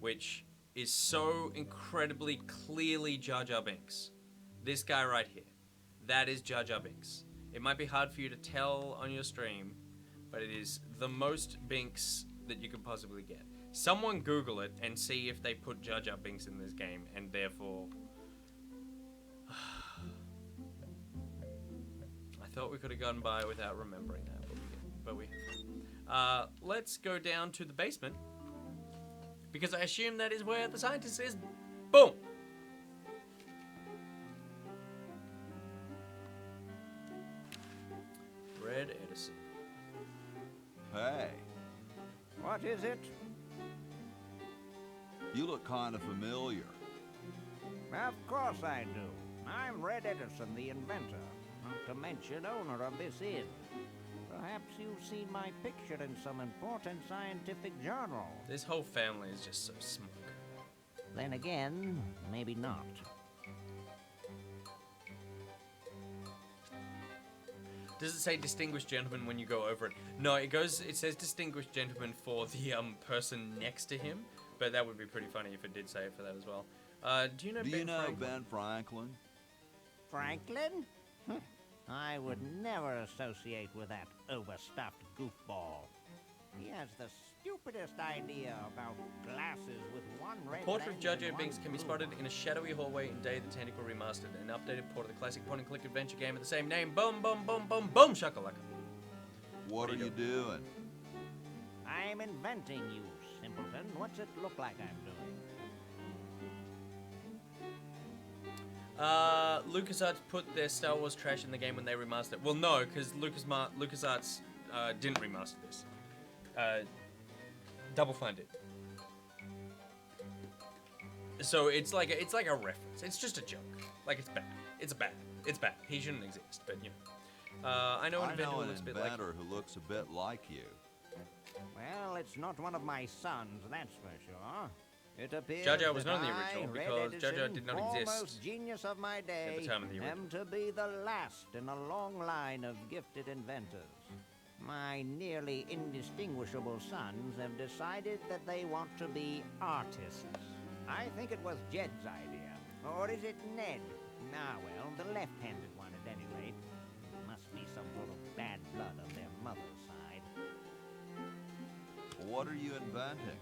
which is so incredibly clearly Jar Jar Binks. This guy right here. That is Jar Jar Binks. It might be hard for you to tell on your stream, but it is the most Binks that you could possibly get. Someone Google it and see if they put Jar Jar Binks in this game, and therefore... I thought we could have gotten by without remembering that, but we let's go down to the basement, because I assume that is where the scientist is. Boom! Red Edison. Hey, What is it? you look kind of familiar. Of course I do. I'm Red Edison, the inventor, not to mention owner of this inn. Perhaps you've seen my picture in some important scientific journal. This whole family is just so smug. Then again, maybe not. Does it say distinguished gentleman when you go over it? No, it says distinguished gentleman for the person next to him, but that would be pretty funny if it did say it for that as well. Do you know Ben Franklin? Franklin? I would never associate with that overstuffed goofball. He has the stupidest idea about glasses with one red Portrait of lens Jar and Jar one Binks can be blue spotted in a shadowy hallway in Day of the Tentacle Remastered, an updated port of the classic point-and-click adventure game of the same name. Boom, boom, boom, boom, boom, shakalaka. What are you doing? I'm inventing you, simpleton. What's it look like I'm doing? LucasArts put their Star Wars trash in the game when they remastered it. Well, no, because LucasArts didn't remaster this. Double Fine did. So it's like a reference. It's just a joke. Like it's bad. It's bad. It's bad. He shouldn't exist. But you know, I know an inventor who looks a bit like. Who looks a bit like you. Well, it's not one of my sons, that's for sure. It appears Jar Jar was that not in the I, original Red because Jar Jar Edison, did not foremost exist genius of my day, at the time of the original. am to be the last in a long line of gifted inventors. My nearly indistinguishable sons have decided that they want to be artists. I think it was Jed's idea. Or is it Ned? Ah, well, the left-handed one at any rate. Must be some sort of bad blood on their mother's side. What are you inventing?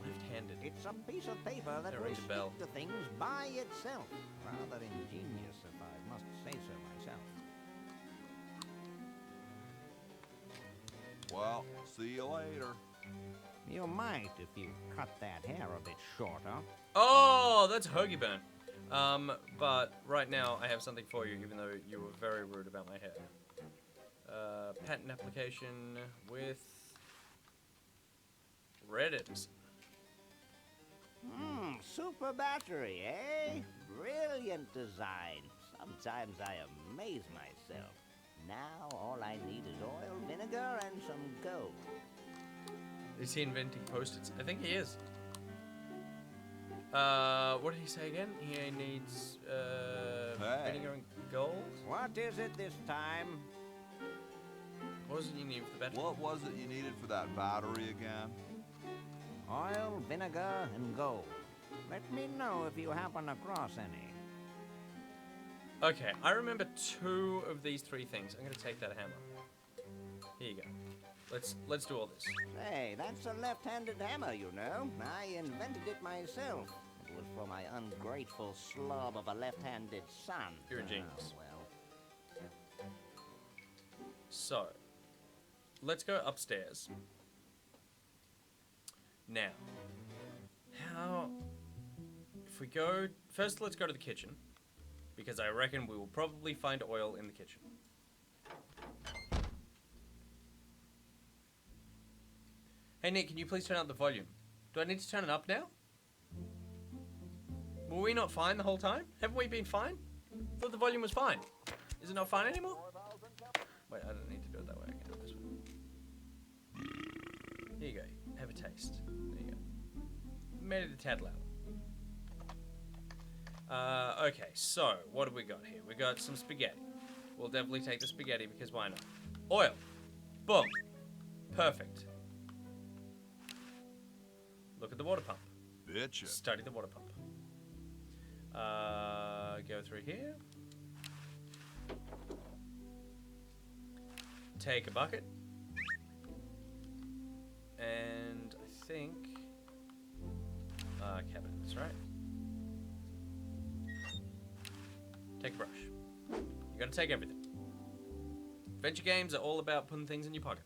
Left-handed. It's a piece of paper that will rings a bell. stick to things by itself. Rather ingenious, if I must say so myself. Well, see you later. You might if you cut that hair a bit shorter. Oh, that's Hoagie Burn. But right now I have something for you, even though you were very rude about my hair. Patent application with Red Edison. Super battery, eh? Brilliant design. Sometimes I amaze myself. Now all I need is oil, vinegar, and some gold. Is he inventing Post-its? I think he is. What did he say again? He needs, vinegar and gold? What is it this time? What was it you needed for the battery? What was it you needed for that battery again? Oil, vinegar, and gold. Let me know if you happen across any. Okay, I remember 2 of these 3 things. I'm gonna take that hammer. Here you go. Let's do all this. Say, that's a left-handed hammer, you know. I invented it myself. It was for my ungrateful slob of a left-handed son. You're a genius. Well. So, let's go upstairs. Now, if we go, first let's go to the kitchen, because I reckon we will probably find oil in the kitchen. Hey Nick, can you please turn up the volume? Do I need to turn it up now? Were we not fine the whole time? Haven't we been fine? I thought the volume was fine. Is it not fine anymore? Wait, I don't need to do it that way. I can do it this way. Here you go. Have a taste. There you go. Made it a tad louder. Okay, so what have we got here? We got some spaghetti. We'll definitely take the spaghetti because why not? Oil. Boom. Perfect. Look at the water pump. Bitchin'. Study the water pump. Go through here. Take a bucket. And I think... cabinet, that's right. Take a brush. You gotta take everything. Adventure games are all about putting things in your pocket.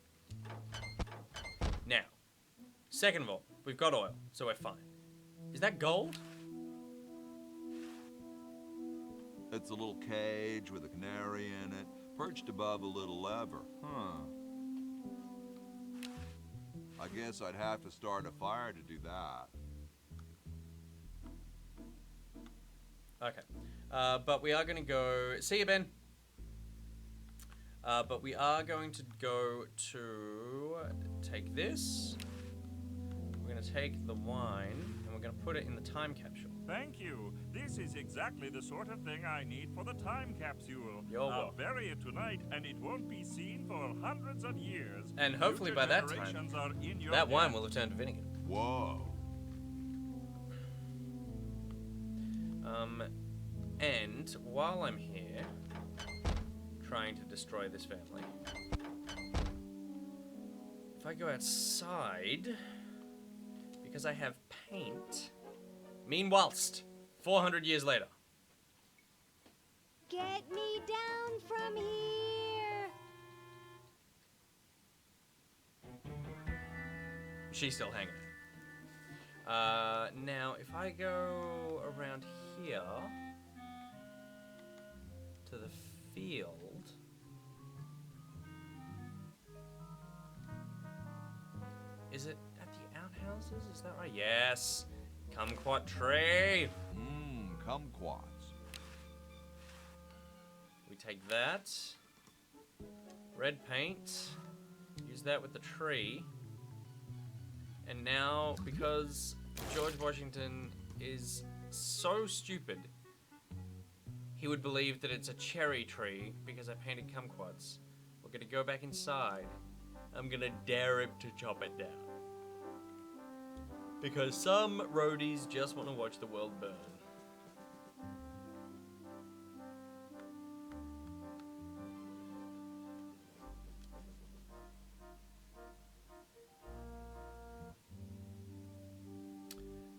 Now, second of all, we've got oil, so we're fine. Is that gold? It's a little cage with a canary in it, perched above a little lever. Huh. I guess I'd have to start a fire to do that. Okay. But we are going to go... See you, Ben. But we are going to go to... Take this. We're going to take the wine, and we're going to put it in the time capsule. Thank you. This is exactly the sort of thing I need for the time capsule. You're I'll welcome. bury it tonight, and it won't be seen for hundreds of years. And hopefully Future by that generations time, are in your that wine debt. will have turned to vinegar. Whoa. And while I'm here, trying to destroy this family, if I go outside, because I have paint, meanwhilst, 400 years later. Get me down from here. She's still hanging. Now, if I go around here to the field, is it at the outhouses? Is that right? Yes. Kumquat tree. Kumquats. We take that. Red paint. Use that with the tree. And now, because George Washington is so stupid, he would believe that it's a cherry tree because I painted kumquats. We're gonna go back inside. I'm gonna dare him to chop it down. Because some roadies just want to watch the world burn.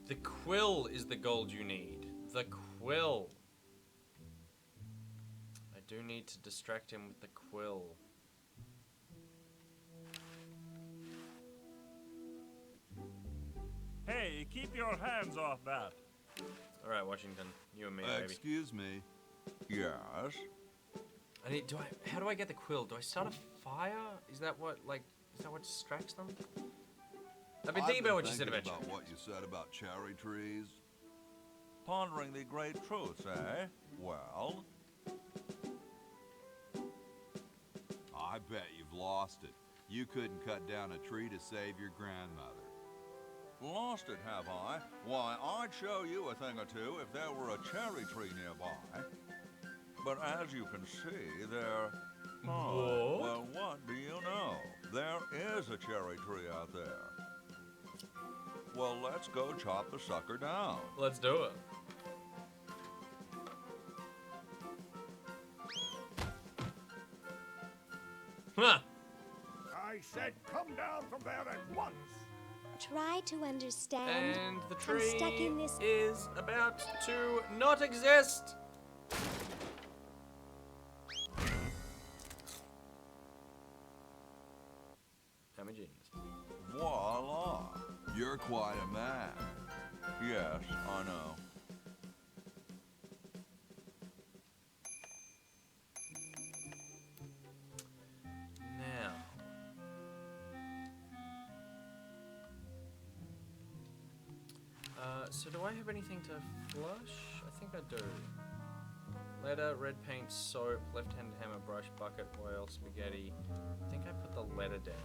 The quill is the gold you need. The quill. I do need to distract him with the quill. Hey, keep your hands off that. All right, Washington, you and me, baby. Excuse me. Yes? How do I get the quill? Do I start a fire? Is that what distracts them? I've been thinking about what you said about about what you said about cherry trees. Pondering the great truths, eh? Well, I bet you've lost it. You couldn't cut down a tree to save your grandmother. Lost it, have I? Why, I'd show you a thing or two if there were a cherry tree nearby. But as you can see, there... Oh, well, what do you know? There is a cherry tree out there. Well, let's go chop the sucker down. Let's do it. Huh. I said come down from there at once. Try to understand. And the I'm tree stuck in this. is about to not exist. I'm a genius. Voila! You're quite a man. Yes, I know. Now. So do I have anything to flush? I think I do. Letter, red paint, soap, left-handed hammer, brush, bucket, oil, spaghetti. I think I put the letter down.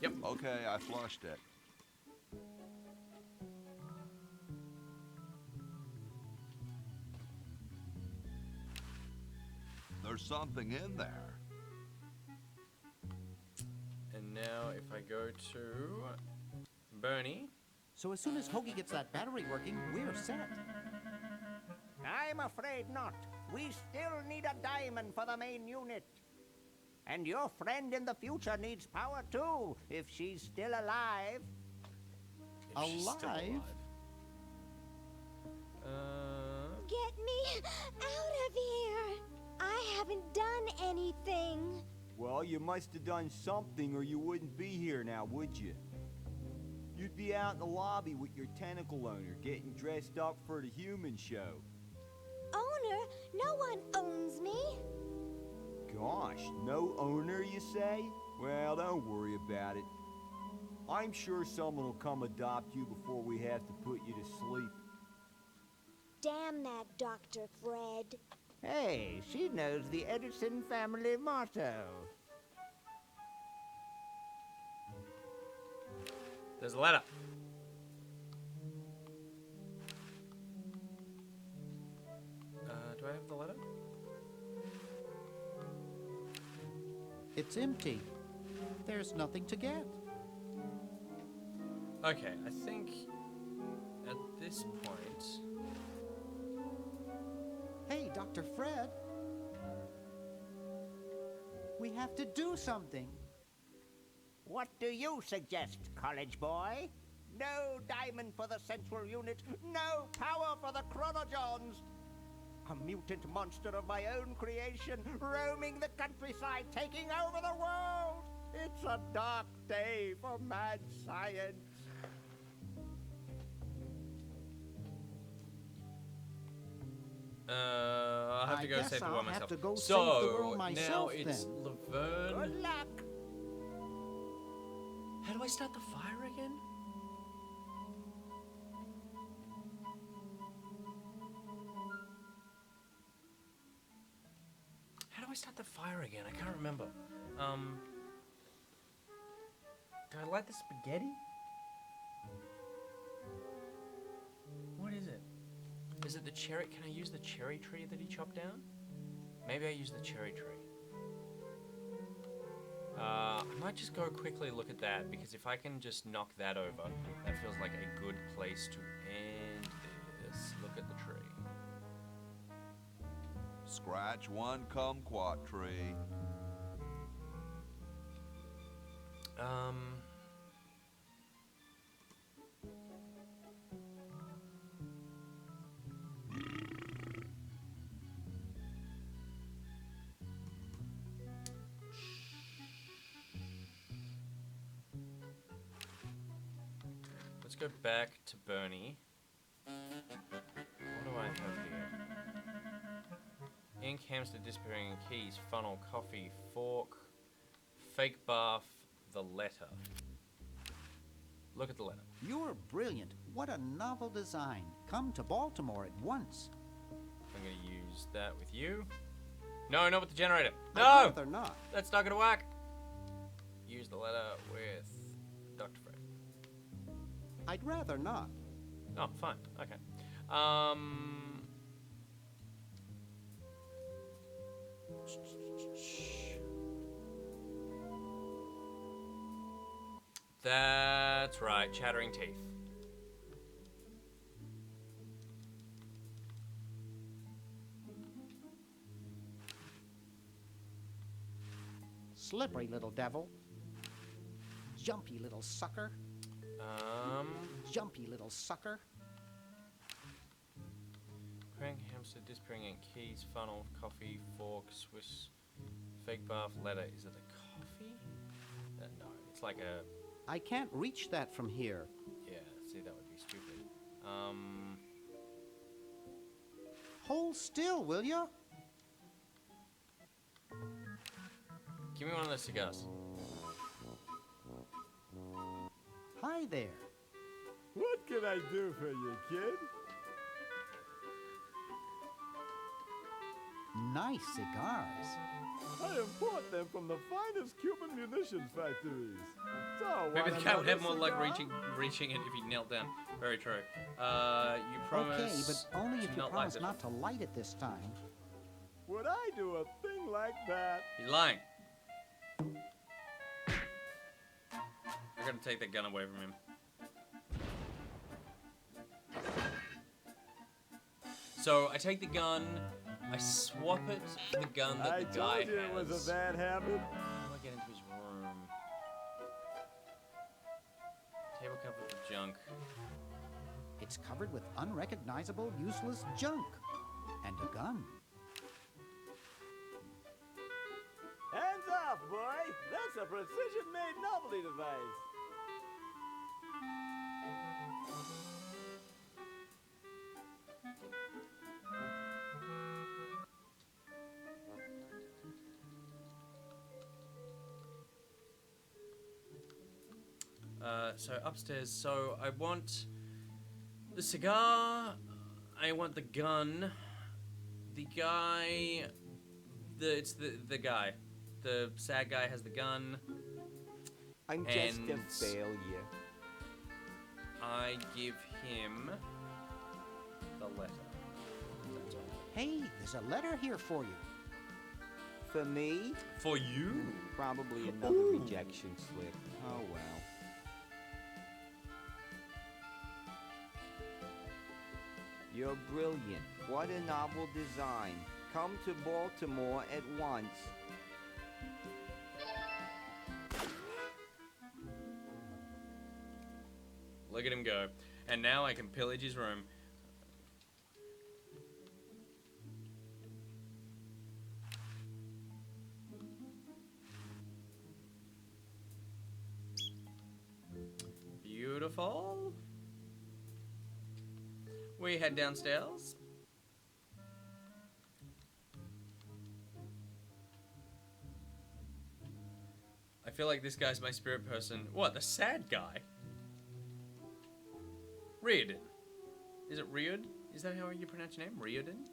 Yep. Okay, I flushed it. There's something in there. And now if I go to Bernie. So as soon as Hoagie gets that battery working, we're set. I'm afraid not. We still need a diamond for the main unit. And your friend in the future needs power too, if she's still alive. If she's still alive? Get me out of here. I haven't done anything. Well, you must have done something or you wouldn't be here now, would you? You'd be out in the lobby with your tentacle owner, getting dressed up for the human show. Owner? No one owns me. Gosh, no owner, you say? Well, don't worry about it. I'm sure someone will come adopt you before we have to put you to sleep. Damn that Dr. Fred. Hey, she knows the Edison family motto. There's a letter. Do I have the letter? It's empty. There's nothing to get. Okay, I think at this point... Hey, Dr. Fred. We have to do something. What do you suggest, college boy? No diamond for the central unit, no power for the chronojons. A mutant monster of my own creation, roaming the countryside, taking over the world. It's a dark day for mad science. I'll have to go guess save the I'll world have myself. to go save So, the world myself, now it's then. Laverne. Good luck. How do I start the fire again? How do I start the fire again? I can't remember. Do I light the spaghetti? What is it? Is it the cherry? Can I use the cherry tree that he chopped down? Maybe I use the cherry tree. I might just go quickly look at that, because if I can just knock that over, that feels like a good place to end this. Look at the tree. Scratch one kumquat tree. Let's go back to Bernie. What do I have here? Ink, hamster, disappearing keys, funnel, coffee, fork, fake bath, the letter. Look at the letter. You're brilliant. What a novel design. Come to Baltimore at once. I'm going to use that with you. No, not with the generator. I'd No! rather not. That's not going to work. Use the letter with Dr. Fred. I'd rather not. Oh, fine. Okay. That's right, chattering teeth. Slippery little devil. Jumpy little sucker. Jumpy little sucker. Crank, hamster, disappearing ink, keys, funnel, coffee, fork, Swiss, fake bath, letter. Is it the coffee? No, it's like a... I can't reach that from here. Yeah, see, that would be stupid. Hold still, will ya? Give me one of those cigars. Hi there. What can I do for you, kid? Nice cigars. I import them from the finest Cuban munitions factories. So, Maybe the want cat would have another more luck cigar? reaching it if he knelt down. Very true. You promise. Okay, but only if to you not light promise this not to light it this time. Would I do a thing like that? He's lying. I gotta take that gun away from him. So I take the gun, I swap it for the gun that I the guy told you it was has. a bad habit. How do I get into his room? Table covered with junk. It's covered with unrecognizable, useless junk. And a gun. Hands off, boy! That's a precision-made novelty device. So upstairs, so I want the cigar, I want the gun, the guy, it's the guy. The sad guy has the gun. I'm just a failure. I give him the letter. That's all. Hey, there's a letter here for you. For me? For you? Probably another rejection slip. Oh well. You're brilliant. What a novel design. Come to Baltimore at once. Look at him go. And now I can pillage his room. Beautiful. We head downstairs. I feel like this guy's my spirit person. What, the sad guy? Riordan. Is it Riordan? Is that how you pronounce your name? Riordan?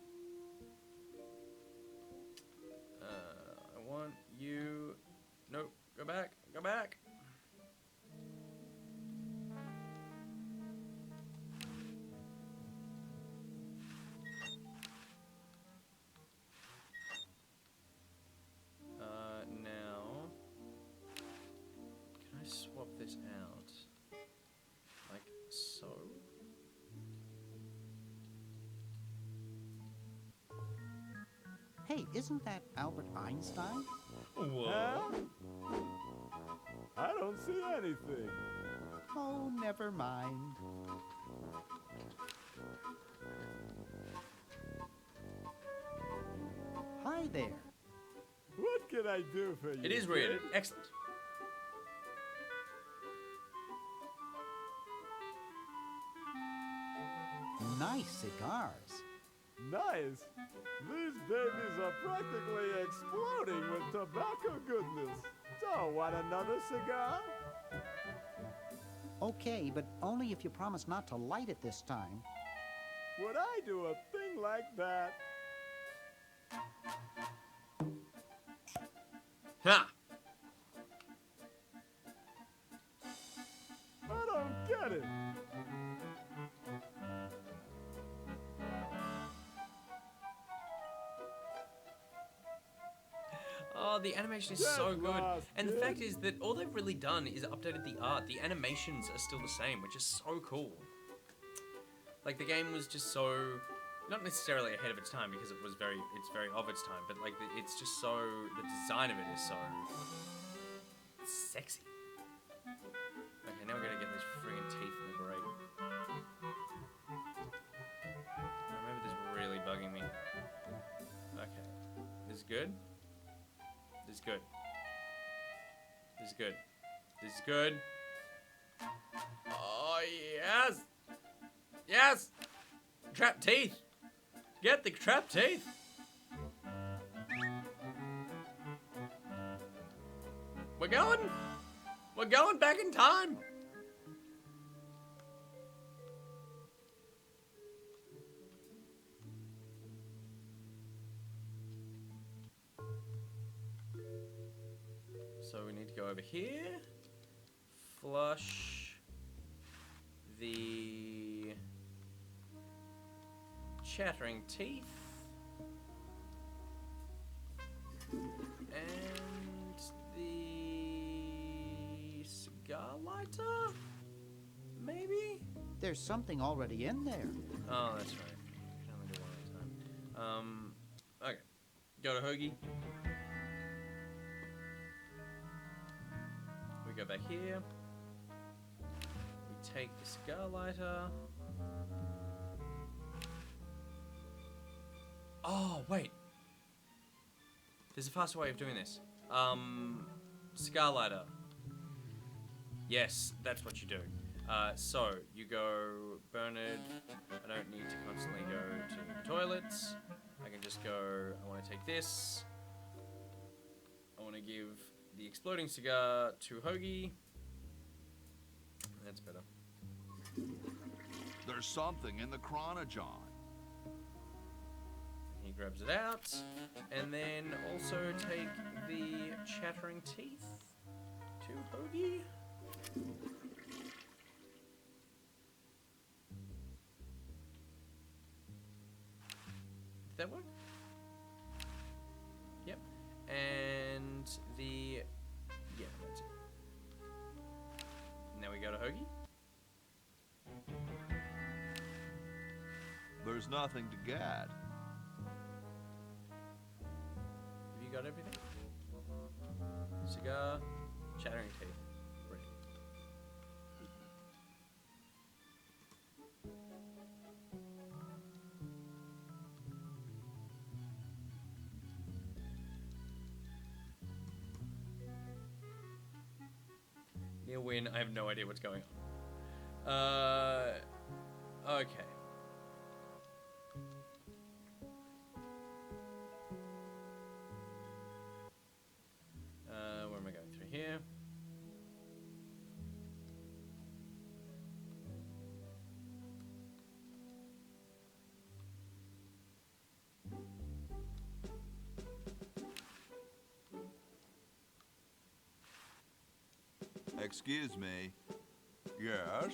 I want you... Nope. Go back. Go back. Now... Can I swap this out? Like so? Hey, isn't that Albert Einstein? Whoa. Huh? I don't see anything. Oh, never mind. Hi there. What can I do for you? It is Riordan. Excellent. Nice cigars. Nice. These babies are practically exploding with tobacco goodness. So, want another cigar? Okay, but only if you promise not to light it this time. Would I do a thing like that? Ha! I don't get it. Oh, the animation is Get so good. lost, And the kid. fact is that all they've really done is updated the art. The animations are still the same, which is so cool. Like, the game was just so... Not necessarily ahead of its time, because it's very of its time, but, like, it's just so... The design of it is so... sexy. Okay, now we gotta get those friggin' teeth in the grate. I remember this really bugging me. Okay. This is good. This is good. This is good. This is good. Oh, yes! Yes! Trap teeth! Get the trap teeth! We're going! We're going back in time! So we need to go over here, flush the chattering teeth, and the cigar lighter, maybe? There's something already in there. Oh, that's right. You can only do one at a time. Okay. Go to Hoagie. We go back here. We take the cigar lighter. Oh, wait. There's a faster way of doing this. Cigar lighter. Yes, that's what you do. So you go, Bernard. I don't need to constantly go to the toilets. I can just go. I want to take this. I want to give the exploding cigar to Hoagie. That's better. There's something in the chronogon. He grabs it out, and then also take the chattering teeth to Hoagie. Did that work? Yep. And the... yeah, that's it. Now we go to Hoagie. There's nothing to get. Have you got everything? Cigar, chattering teeth. Ready. Near win, I have no idea what's going on. Okay. Where am I going through here? Excuse me. Yes?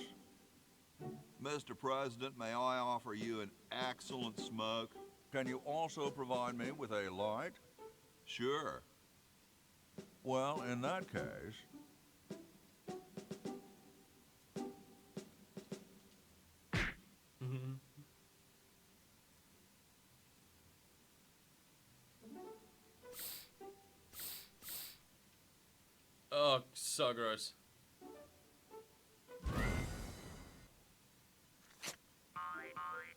Mr. President, may I offer you an excellent smoke? Can you also provide me with a light? Sure. Well, in that case... Oh, so gross.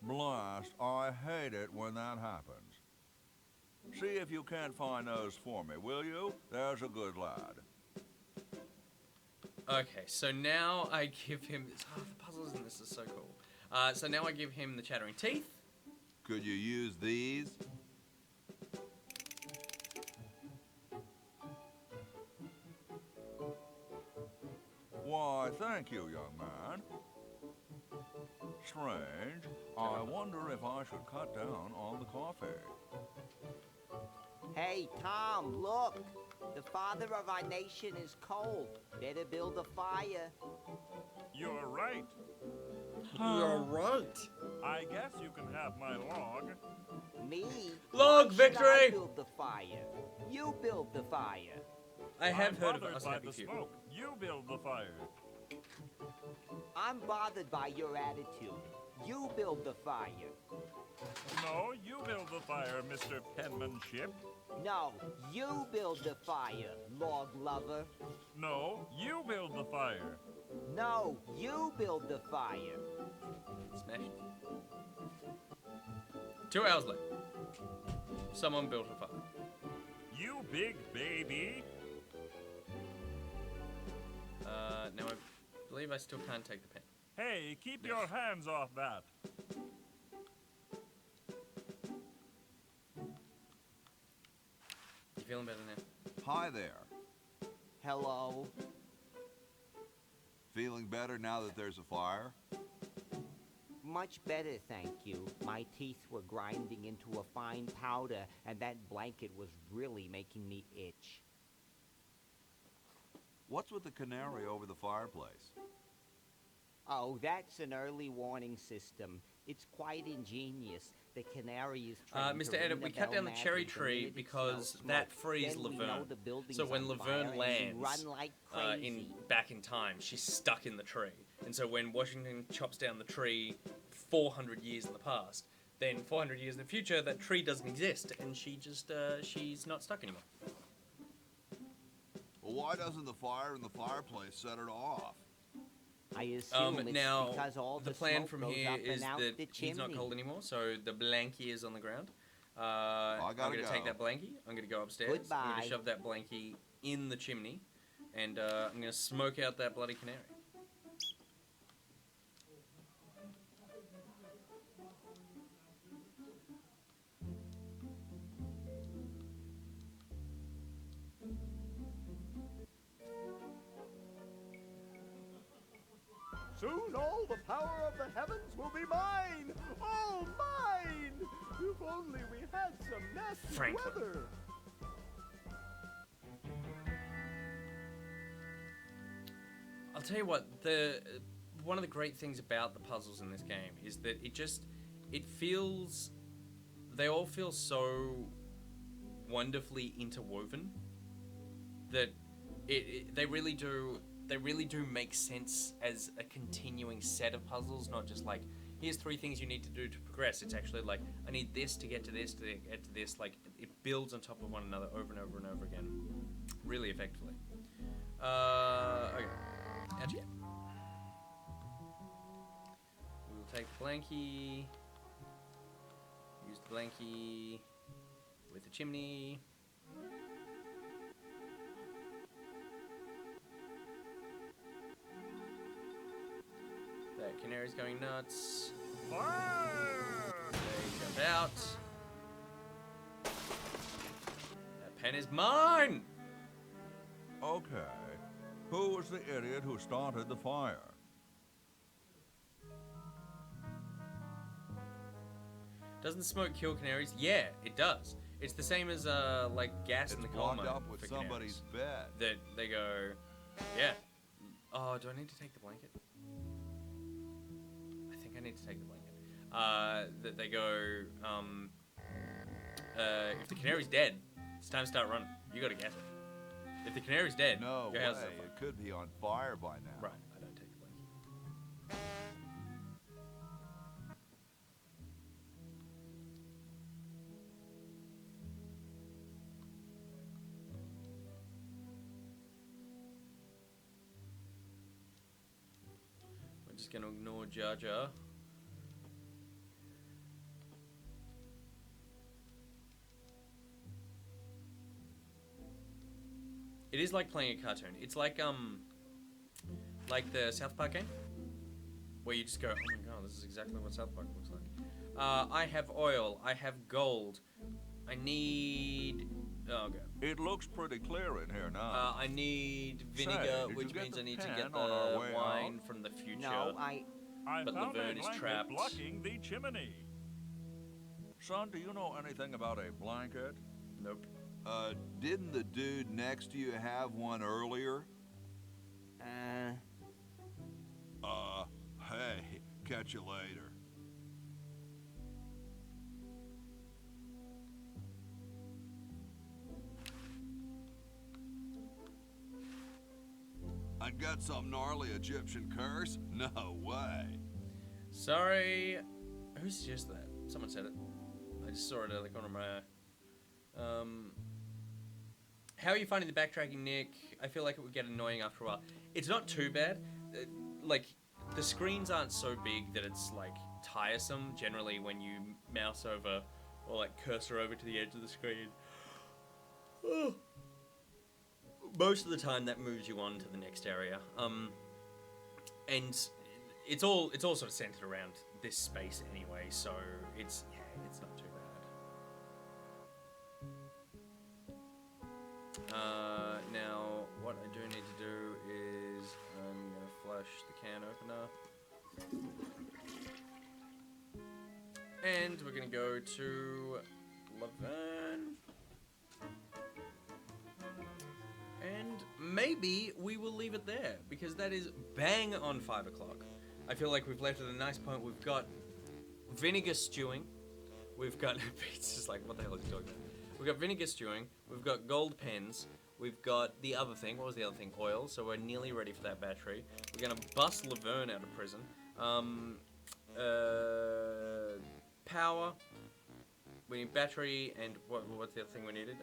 Blast, I hate it when that happens. See if you can't find those for me, will you? There's a good lad. Okay, so now I give him... oh, the puzzles in this are so cool. So now I give him the chattering teeth. Could you use these? Why, thank you, young man. Strange. I wonder if I should cut down on the coffee. Hey, Tom, look. The father of our nation is cold. Better build a fire. You're right. You're right. I guess you can have my log. Me? Log Why should victory! I build the fire. You build the fire. I have heard of bothered us by having the few. smoke. You build the fire. I'm bothered by your attitude. You build the fire. No, you build the fire, Mr. Penmanship. No, you build the fire, log lover. No, you build the fire. No, you build the fire. Smash. 2 hours later. Someone built a fire. You big baby. Now I believe I still can't take the pen. Hey, keep your hands off that. You feeling better now? Hi there. Hello. Feeling better now that there's a fire? Much better, thank you. My teeth were grinding into a fine powder, and that blanket was really making me itch. What's with the canary over the fireplace? Oh, that's an early warning system. It's quite ingenious. The canary is trying Mr. to ring Edit, we the cut bell down the cherry magic the tree minute it because smells that smoke. frees Then we know Laverne. the building's So when on Laverne fire, and lands, we run like crazy. back in time, she's stuck in the tree. And so when Washington chops down the tree 400 years in the past, then 400 years in the future, that tree doesn't exist, and she just, she's not stuck anymore. Well, why doesn't the fire in the fireplace set it off? I assume it's now, because all the the plan smoke from goes here up is and out that the he's not chimney. cold anymore, so the blankie is on the ground. I I'm gotta going to take go. that blankie, I'm going to go upstairs, I'm going Goodbye. to shove that blankie in the chimney, and I'm going to smoke out that bloody canary. and all the power of the heavens will be mine! All mine! If only we had some nasty Franklin. weather! I'll tell you what, one of the great things about the puzzles in this game is that they all feel so wonderfully interwoven that they really do make sense as a continuing set of puzzles, not just like, here's 3 things you need to do to progress. It's actually like, I need this to get to this, to get to this. Like, it builds on top of one another over and over and over again, really effectively. Okay. How'd you get? We'll take the blankie. Use the blankie with the chimney. That canary's going nuts. They jump out. That pen is mine! Okay. Who was the idiot who started the fire? Doesn't smoke kill canaries? Yeah, it does. It's the same as like gas in the coal mine. It's up with for somebody's canaries. bed. That they go, yeah. Oh, do I need to take the blanket? I think I need to take the blanket. That they go, if the canary's dead, it's time to start running. You gotta gas it. If the canary's dead, No your way. house is on fire. It could be on fire by now. Right, I don't take the blanket. We're just gonna ignore Jar Jar. It is like playing a cartoon. It's like the South Park game, where you just go, oh my god, this is exactly what South Park looks like. I have oil. I have gold. I need. Oh god. It looks pretty clear in here now. I need vinegar, Say, did which you get means the I need to pen get on our the way wine out? from the future. No, I But found Laverne a is blanket trapped. blocking the chimney. Son, do you know anything about a blanket? Nope. Didn't the dude next to you have one earlier? Hey, catch you later. I got some gnarly Egyptian curse? No way. Sorry. Who suggested that? Someone said it. I just saw it out of the corner of my eye. How are you finding the backtracking, Nick? I feel like it would get annoying after a while. It's not too bad. Like, the screens aren't so big that it's, like, tiresome. Generally, when you mouse over or, like, cursor over to the edge of the screen. Most of the time, that moves you on to the next area. And it's all sort of centered around this space anyway, so it's not too bad. Now, what I do need to do is I'm going to flush the can opener. And we're going to go to Laverne. And maybe we will leave it there, because that is bang on 5 o'clock. I feel like we've left at a nice point. We've got vinegar stewing. We've got... It's just like, what the hell is he talking about? We've got vinegar stewing. We've got gold pens. We've got the other thing. What was the other thing? Oil. So we're nearly ready for that battery. We're going to bust Laverne out of prison. Power. We need battery, and what's the other thing we needed?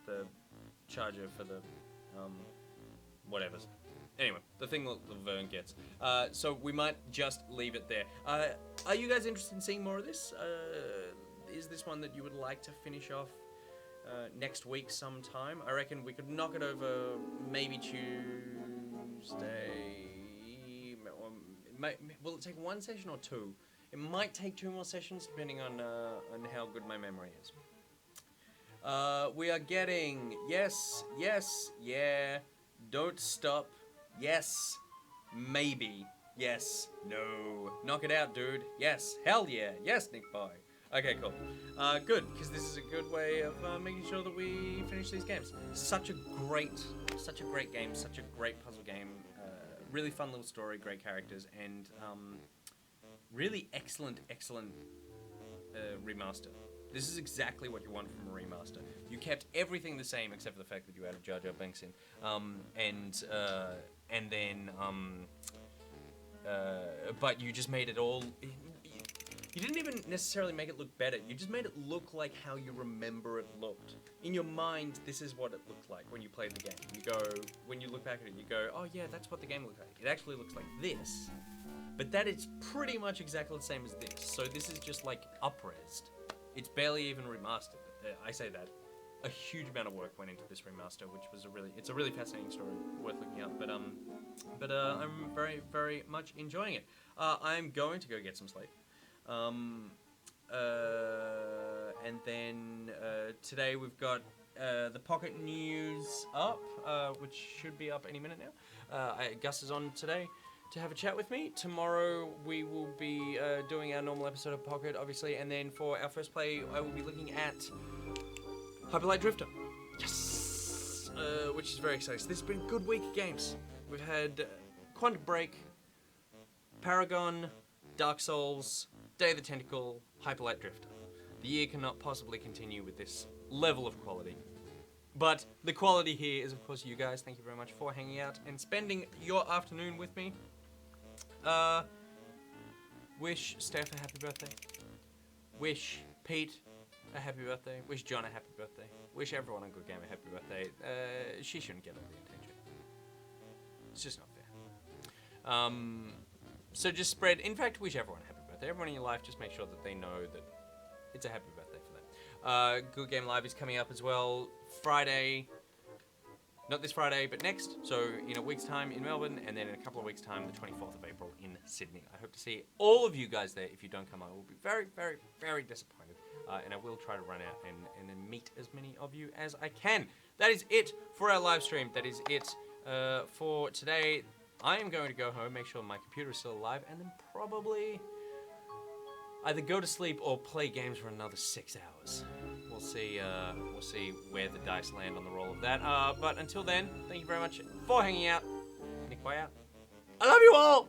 The charger for the whatever's. Anyway, the thing that Laverne gets. So we might just leave it there. Are you guys interested in seeing more of this? Is this one that you would like to finish off next week sometime? I reckon we could knock it over maybe Tuesday. Will it take one session or two? It might take 2 more sessions depending on how good my memory is. We are getting yes, yeah, don't stop, yes, maybe. Yes. No. Knock it out, dude. Yes. Hell yeah. Yes, NichBoy. Okay, cool. Good, because this is a good way of making sure that we finish these games. Such a great game, such a great puzzle game. Really fun little story, great characters, and really excellent remaster. This is exactly what you want from a remaster. You kept everything the same except for the fact that you added Jar Jar Binks in, but you just made it all. You didn't even necessarily make it look better. You just made it look like how you remember it looked. In your mind, this is what it looked like when you played the game. When you look back at it, you go, oh yeah, that's what the game looked like. It actually looks like this. But that is pretty much exactly the same as this. So this is just like up-resed. It's barely even remastered. I say that. A huge amount of work went into this remaster, which was it's a really fascinating story, worth looking up. But I'm very, very much enjoying it. I'm going to go get some sleep. And then today we've got the Pocket News up, which should be up any minute now. Gus is on today to have a chat with me. Tomorrow we will be doing our normal episode of Pocket, obviously, and then for our first play I will be looking at Hyperlight Drifter. Yes! Which is very exciting. So this has been a good week of games. We've had Quantum Break, Paragon, Dark Souls, Day of the Tentacle, Hyperlight Drifter. The year cannot possibly continue with this level of quality. But the quality here is, of course, you guys. Thank you very much for hanging out and spending your afternoon with me. Wish Steph a happy birthday. Wish Pete a happy birthday. Wish John a happy birthday. Wish everyone on Good Game a happy birthday. She shouldn't get all the attention. It's just not fair. So just spread, in fact, wish everyone a happy birthday. Everyone in your life, just make sure that they know that it's a happy birthday for them. Good Game Live is coming up as well Friday. Not this Friday, but next. So in a week's time in Melbourne, and then in a couple of weeks' time, the 24th of April in Sydney. I hope to see all of you guys there. If you don't come, I will be very, very, very disappointed. And I will try to run out and then meet as many of you as I can. That is it for our live stream. That is it for today. I am going to go home, make sure my computer is still alive, and then probably either go to sleep or play games for another 6 hours. We'll see where the dice land on the roll of that. But until then, thank you very much for hanging out. NichBoy out. I love you all!